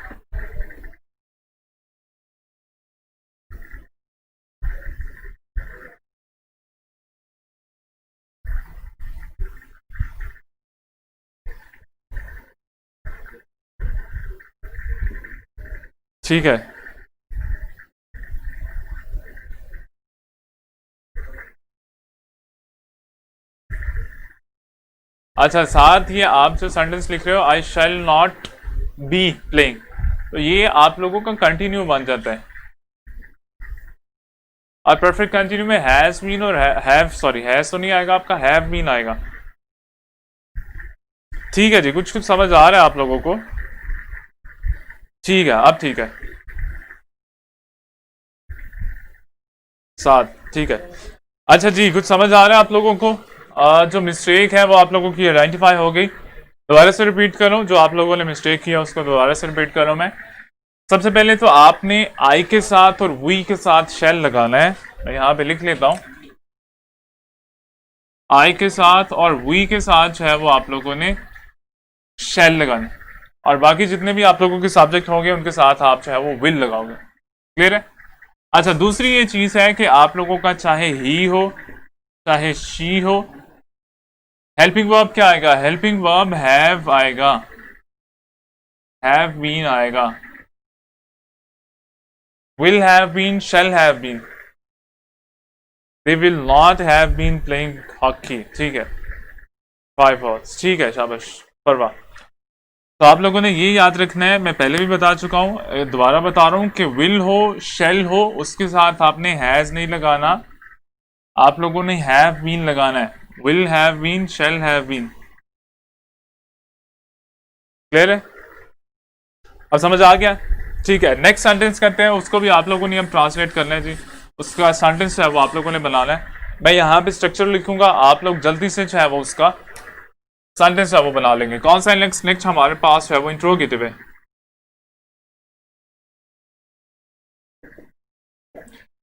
ठीक है, अच्छा साथ ही आप जो सेंटेंस लिख रहे हो, आई शैल नॉट बी प्लेइंग, तो ये आप लोगों का कंटिन्यू बन जाता है। और परफेक्ट कंटिन्यू में हैज बीन और हैव, सॉरी हैज तो नहीं आएगा आपका, हैव बीन आएगा। ठीक है जी, कुछ कुछ समझ आ रहा है आप लोगों को? ठीक है, अब ठीक है, 7, ठीक है। अच्छा जी, कुछ समझ आ रहा है आप लोगों को? जो मिस्टेक है वो आप लोगों की आइडेंटिफाई हो गई। दोबारा से रिपीट करूं, जो आप लोगों ने मिस्टेक किया उसको दोबारा से रिपीट करूं मैं। सबसे पहले तो आपने आई के साथ और वी के साथ शेल लगाना है। मैं यहाँ पे लिख लेता हूं, आई के साथ और वी के साथ जो है वो आप लोगों ने शेल लगाना है, और बाकी जितने भी आप लोगों के सब्जेक्ट होंगे उनके साथ आप जो है वो विल लगाओगे। क्लियर है? अच्छा, दूसरी ये चीज है कि आप लोगों का चाहे ही हो चाहे शी हो, हेल्पिंग वर्ब क्या आएगा? हेल्पिंग वर्ब हैव आएगा, हैव बीन आएगा, will have been, shall have been, they will not have been playing hockey। ठीक है, 5 hours, ठीक है, शाबाश परवा। तो आप लोगों ने ये याद रखना है, मैं पहले भी बता चुका हूं, दोबारा बता रहा हूं कि will हो shall हो उसके साथ आपने has नहीं लगाना, आप लोगों ने have been लगाना है। will have been, shall have been। Clear है? अब समझ आ गया? ठीक है, नेक्स्ट सेंटेंस करते हैं, उसको भी आप लोगों ने अब ट्रांसलेट करना है जी। उसका सेंटेंस है वो आप लोगों ने बनाना है। मैं यहाँ पे स्ट्रक्चर लिखूंगा, आप लोग जल्दी से जो है वो उसका सेंटेंस है वो बना लेंगे। कौन सा नेक्स्ट हमारे पास है वो इंट्रोगेटिव है।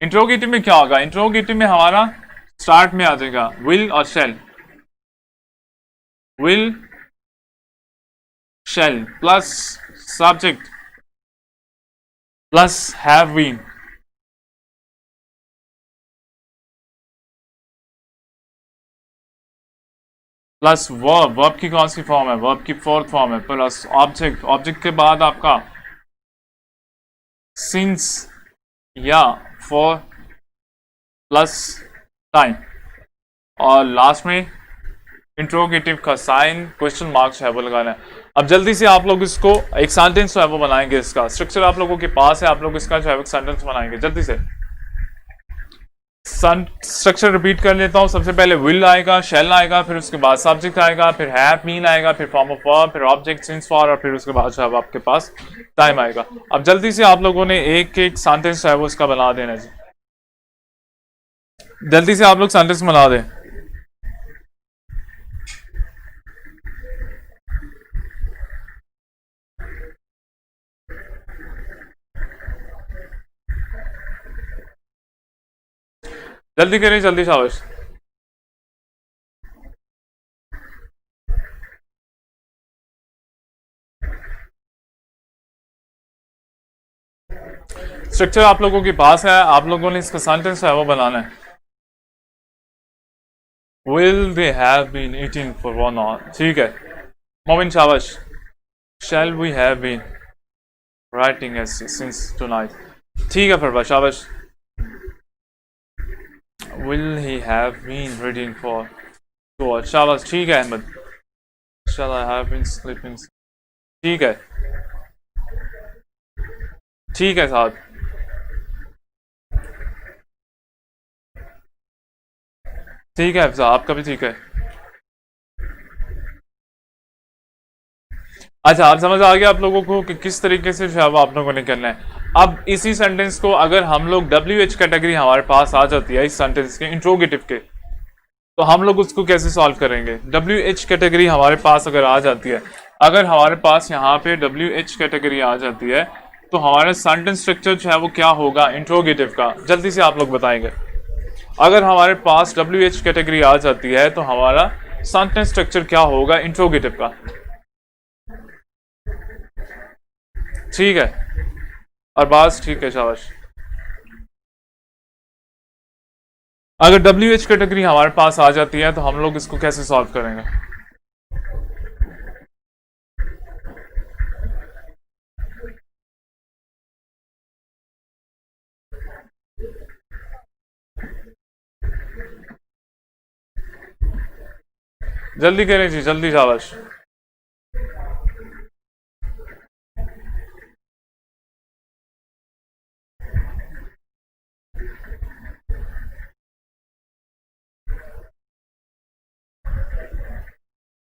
इंट्रोगेटिव में क्या होगा? इंट्रोगेटिव में हमारा स्टार्ट में आ जाएगा विल और shall, will shall plus subject plus have been, plus verb, verb की कौन सी फॉर्म है? वर्ब की फोर्थ फॉर्म है, प्लस ऑब्जेक्ट, ऑब्जेक्ट के बाद आपका सिंस या फॉर प्लस टाइम, और लास्ट में इंट्रोगेटिव का साइन क्वेश्चन मार्क्स है वो लगाना है। अब जल्दी से आप लोग इसको एक सेंटेंस है वो बनाएंगे, इसका स्ट्रक्चर आप लोगों के पास है, आप लोग इसका जो है सेंटेंस बनाएंगे। जल्दी से स्ट्रक्चर रिपीट कर लेता हूं। सबसे पहले विल आएगा, शेल आएगा, फिर उसके बाद सब्जेक्ट आएगा, फिर हैव बीन आएगा, फिर फॉर्म ऑफ वर्ब, फिर ऑब्जेक्ट सिंस फॉर, और फिर उसके बाद जो है आपके पास टाइम आएगा। अब जल्दी से आप लोगों ने एक एक सेंटेंस है वो इसका बना देना जी। जल्दी से आप लोग सेंटेंस बना दें। जल्दी करें, जल्दी शाबाश। स्ट्रक्चर आप लोगों के पास है, आप लोगों ने इसका सेंटेंस है वो बनाना है। Will they have been eating for 1 hour? ठीक है, मोमिन शाबाश। Shall we have been writing since tonight? ठीक है फरवा, शाबाश। Will he have been reading for 2 hours? शाबाश, ठीक है Ahmad. Shall I have been sleeping? ठीक है, ठीक है साहब। ठीक है अफजा, आपका भी ठीक है। अच्छा, आप समझ आ गया आप लोगों को कि किस तरीके से जो है वो आप लोगों ने करना है। अब इसी सेंटेंस को अगर हम लोग WH कैटेगरी हमारे पास आ जाती है इस सेंटेंस के इंट्रोगेटिव के, तो हम लोग उसको कैसे सॉल्व करेंगे? WH कैटेगरी हमारे पास अगर आ जाती है, अगर हमारे पास यहाँ पे WH कैटेगरी आ जाती है, तो हमारा सेंटेंस स्ट्रक्चर जो है वो क्या होगा इंट्रोगेटिव का? जल्दी से आप लोग बताएंगे। अगर हमारे पास WH कैटेगरी आ जाती है तो हमारा सेंटेंस स्ट्रक्चर क्या होगा इंट्रोगेटिव का? ठीक है, और बात ठीक है, शाबाश। अगर WH कैटेगरी हमारे पास आ जाती है तो हम लोग इसको कैसे सॉल्व करेंगे? जल्दी करें जी, जल्दी, शाबाश।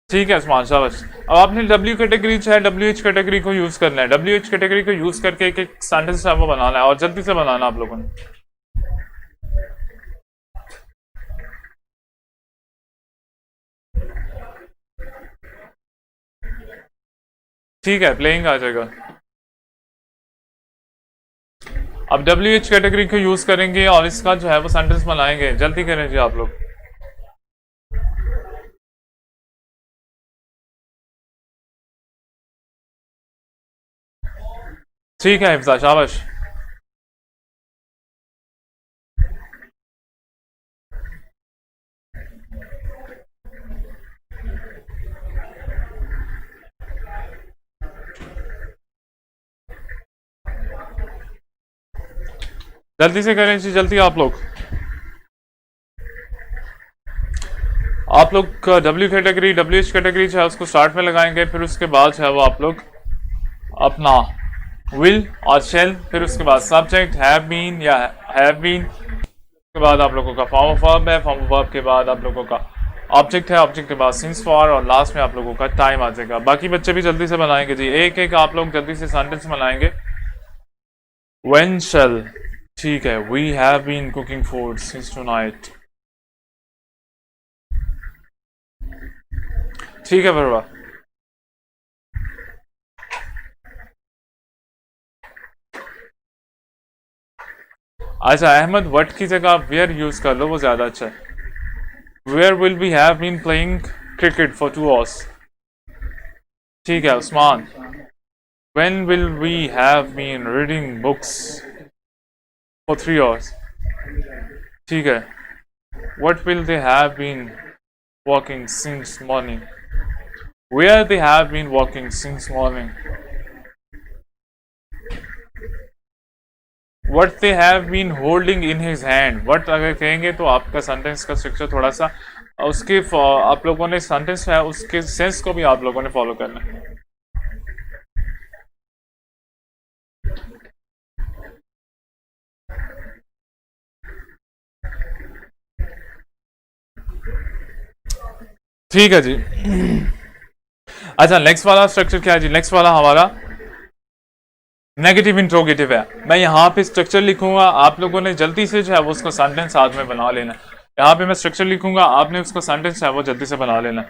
ठीक है उस्मान, शाबाश। अब आपने डब्ल्यू कैटेगरी चाहे डब्ल्यू एच कैटेगरी को यूज करना है, डब्ल्यू एच कैटेगरी को यूज करके एक एक सेंटेंस है वो बनाना है और जल्दी से बनाना आप लोगों ने। ठीक है, प्लेइंग आ जाएगा। अब डब्ल्यू एच कैटेगरी को यूज करेंगे और इसका जो है वो सेंटेंस बनाएंगे, जल्दी करें जी आप लोग। ठीक है हिफ्जा, शाबाश। जल्दी से करें जी, जल्दी आप लोग। आप लोग W category W H category जो है उसको स्टार्ट में लगाएंगे, फिर उसके बाद जो है वो आप लोग अपना विल और शेल, फिर उसके बाद सब्जेक्ट हैव बीन या हैव बीन, उसके बाद आप लोगों का फॉर्म ऑफ वर्ब है, फॉर्म ऑफ वर्ब के बाद आप लोगों का ऑब्जेक्ट है, ऑब्जेक्ट के बाद सिंस फॉर, और लास्ट में आप लोगों का टाइम आ जाएगा। बाकी बच्चे भी जल्दी से बनाएंगे जी, एक एक आप लोग जल्दी से सेंटेंस बनाएंगे। व्हेन शेल, ठीक है, we have been cooking food since tonight. ठीक है बरवा। अच्छा अहमद, वट की जगह वेयर यूज कर लो, वो ज्यादा अच्छा है। Where will we have been playing cricket for 2 hours। ठीक है Usman, when will we have been reading books for 3 hours। ठीक है, what will they have been walking since morning. Where they have been walking since morning. What they have been holding in his hand. What अगर कहेंगे तो आपका sentence का structure थोड़ा सा उसके आप लोगों ने सेंटेंस है उसके सेंस को भी आप लोगों ने फॉलो करना है। ठीक है जी। अच्छा नेक्स्ट वाला स्ट्रक्चर क्या है जी, नेक्स्ट वाला हमारा नेगेटिव इंट्रोगेटिव है। मैं यहाँ पे स्ट्रक्चर लिखूंगा, आप लोगों ने जल्दी से जो है वो उसको सेंटेंस साथ में बना लेना। यहाँ पे मैं स्ट्रक्चर लिखूंगा, आपने उसको सेंटेंस है वो जल्दी से बना लेना।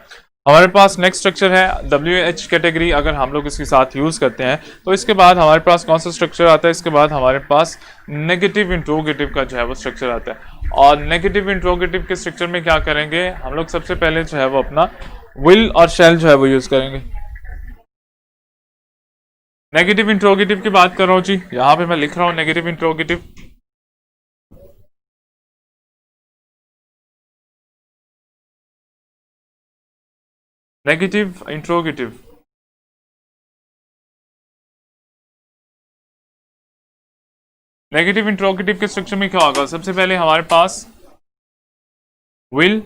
हमारे पास नेक्स्ट स्ट्रक्चर है डब्ल्यू एच कैटेगरी, अगर हम लोग इसके साथ यूज़ करते हैं तो इसके बाद हमारे पास कौन सा स्ट्रक्चर आता है, इसके बाद हमारे पास नेगेटिव इंट्रोगेटिव का जो है वो स्ट्रक्चर आता है। और नेगेटिव इंट्रोगेटिव के स्ट्रक्चर में क्या करेंगे हम लोग, सबसे पहले जो है वो अपना विल और शैल जो है वो यूज़ करेंगे। नेगेटिव इंट्रोगेटिव की बात कर रहा हूँ जी, यहाँ पे मैं लिख रहा हूँ negative interrogative. Negative interrogative, negative interrogative के स्ट्रक्चर में क्या होगा, सबसे पहले हमारे पास विल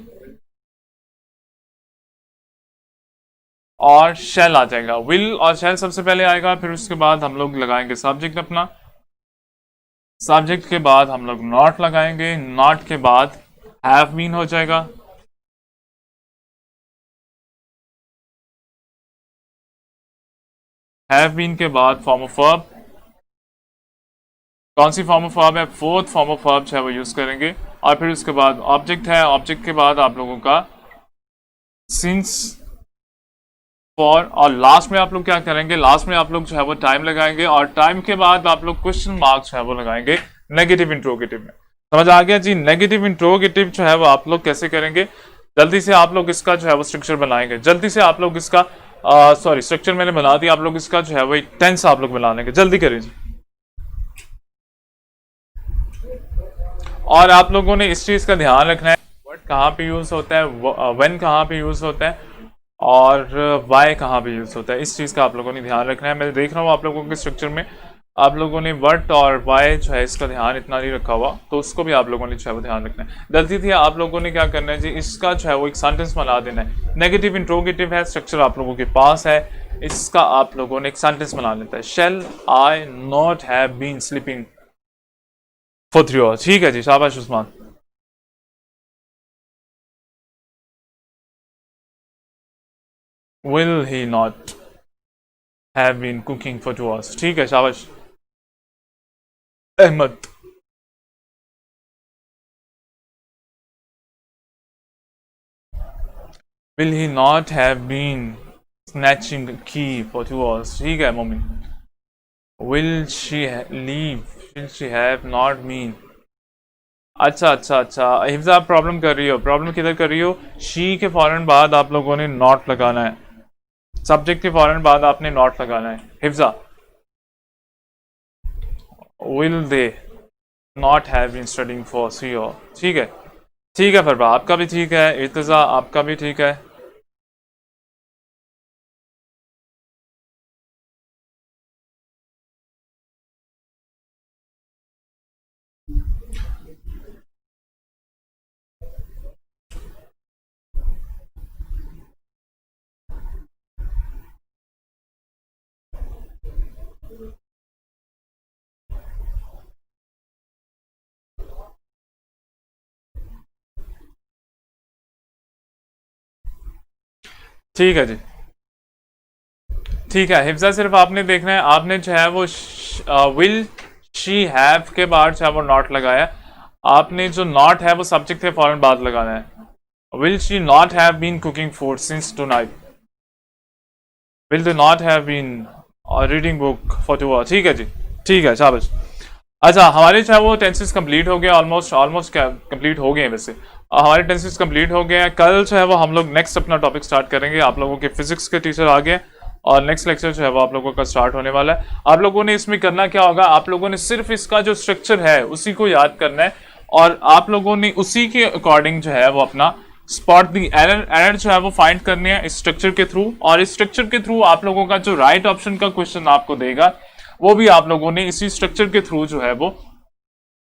और शेल आ जाएगा। विल और शेल सबसे पहले आएगा, फिर उसके बाद हम लोग लगाएंगे सब्जेक्ट अपना, सब्जेक्ट के बाद हम लोग नॉट लगाएंगे, नॉट के बाद हैव बीन हो जाएगा, हैव बीन के बाद फॉर्म ऑफ वर्ब, कौन सी फॉर्म ऑफ वर्ब है, फोर्थ फॉर्म ऑफ वर्ब जो है वो यूज करेंगे, और फिर उसके बाद ऑब्जेक्ट है, ऑब्जेक्ट के बाद आप लोगों का सिंस फॉर, और लास्ट में आप लोग क्या करेंगे, लास्ट में आप लोग जो है वो टाइम लगाएंगे, और टाइम के बाद आप लोग क्वेश्चन मार्क जो है वो लगाएंगे नेगेटिव इंट्रोगेटिव में। समझ आ गया जी, नेगेटिव इंट्रोगेटिव जो है वो आप लोग कैसे करेंगे, जल्दी से आप लोग इसका जो है वो स्ट्रक्चर बनाएंगे, जल्दी से आप लोग इसका सॉरी स्ट्रक्चर मैंने बना दिया, आप लोग इसका जो है वो टेंस आप लोग बना लेंगे, जल्दी करें जी। और आप लोगों ने इस चीज का ध्यान रखना है, वर्ड कहाँ पे यूज होता है, व्हेन कहाँ पे यूज होता है, और वाई कहाँ पे यूज होता है, इस चीज का आप लोगों ने ध्यान रखना है। मैं देख रहा हूँ आप लोगों के स्ट्रक्चर में आप लोगों ने वर्ड और वाई जो है इसका ध्यान इतना नहीं रखा हुआ, तो उसको भी आप लोगों ने जो है वो ध्यान रखना है। गलती थी आप लोगों ने क्या करना है जी, इसका जो है वो एक सेंटेंस बना देना है। नेगेटिव इंट्रोगेटिव है, स्ट्रक्चर आप लोगों के पास है, इसका आप लोगों ने एक सेंटेंस बना लेता है, shall I not have been sleeping for 3 hours। ठीक है जी, शाबाश Usman. will he not have been cooking for 2 hours? ठीक है, शाबाश Ahmad. will he not have been snatching a key for 2 hours? ठीक है मोमिन। will she leave? will she have not been? अच्छा अच्छा अच्छा, हिफ्जा आप प्रॉब्लम कर रही हो। प्रॉब्लम किधर कर रही हो? शी के फौरन बाद आप लोगों ने नॉट लगाना है, सब्जेक्ट के फौरन बाद आपने नॉट लगाना है। Hifza, will they not have been studying for सी और, ठीक है ठीक है। फरबा आपका भी ठीक है, इर्तजा आपका भी ठीक है। ठीक है जी, ठीक है। हिफ्जा सिर्फ आपने देखना है, आपने जो है वो विल शी हैव के बाद जो है वो नॉट लगाया। आपने जो नॉट है वो सब्जेक्ट के फौरन बाद लगाना है। Will she not have been cooking food since tonight? Will they not have been reading book for 2 hours? ठीक है जी, ठीक है, शाबाश। अच्छा, हमारे जो है वो टेंसेस कंप्लीट हो गए, ऑलमोस्ट ऑलमोस्ट कंप्लीट हो गए हैं वैसे। हमारे टेंसेस कंप्लीट हो गए हैं। कल जो है वो हम लोग नेक्स्ट अपना टॉपिक स्टार्ट करेंगे। आप लोगों के फिजिक्स के टीचर आ गए और नेक्स्ट लेक्चर जो है वो आप लोगों का स्टार्ट होने वाला है। आप लोगों ने इसमें करना क्या होगा, आप लोगों ने सिर्फ इसका जो स्ट्रक्चर है उसी को याद करना है और आप लोगों ने उसी के अकॉर्डिंग जो है वो अपना स्पॉट दी एरर, एरर जो है वो फाइंड करनी है इस स्ट्रक्चर के थ्रू। और इस स्ट्रक्चर के थ्रू आप लोगों का जो राइट ऑप्शन का क्वेश्चन आपको देगा वो भी आप लोगों ने इसी स्ट्रक्चर के थ्रू जो है वो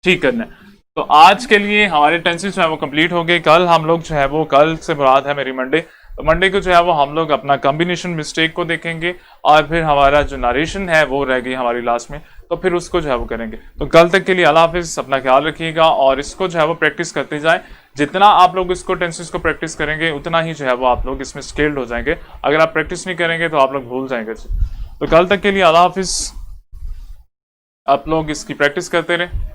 ठीक करना है। तो आज के लिए हमारे टेंसेस जो है वो कंप्लीट हो गए। कल हम लोग जो है वो, कल से मुराद है मेरी मंडे, तो मंडे को जो है वो हम लोग अपना कॉम्बिनेशन मिस्टेक को देखेंगे और फिर हमारा जो नरेशन है वो रह गई हमारी लास्ट में, तो फिर उसको जो है वो करेंगे। तो कल तक के लिए अल्लाह हाफिज़, अपना ख्याल रखिएगा और इसको जो है वो प्रैक्टिस करते जाएं। जितना आप लोग इसको टेंसेस को प्रैक्टिस करेंगे उतना ही जो है वो आप लोग इसमें स्किल्ड हो जाएंगे। अगर आप प्रैक्टिस नहीं करेंगे तो आप लोग भूल जाएंगे। तो कल तक के लिए अल्लाह हाफिज़, आप लोग इसकी प्रैक्टिस करते रहें।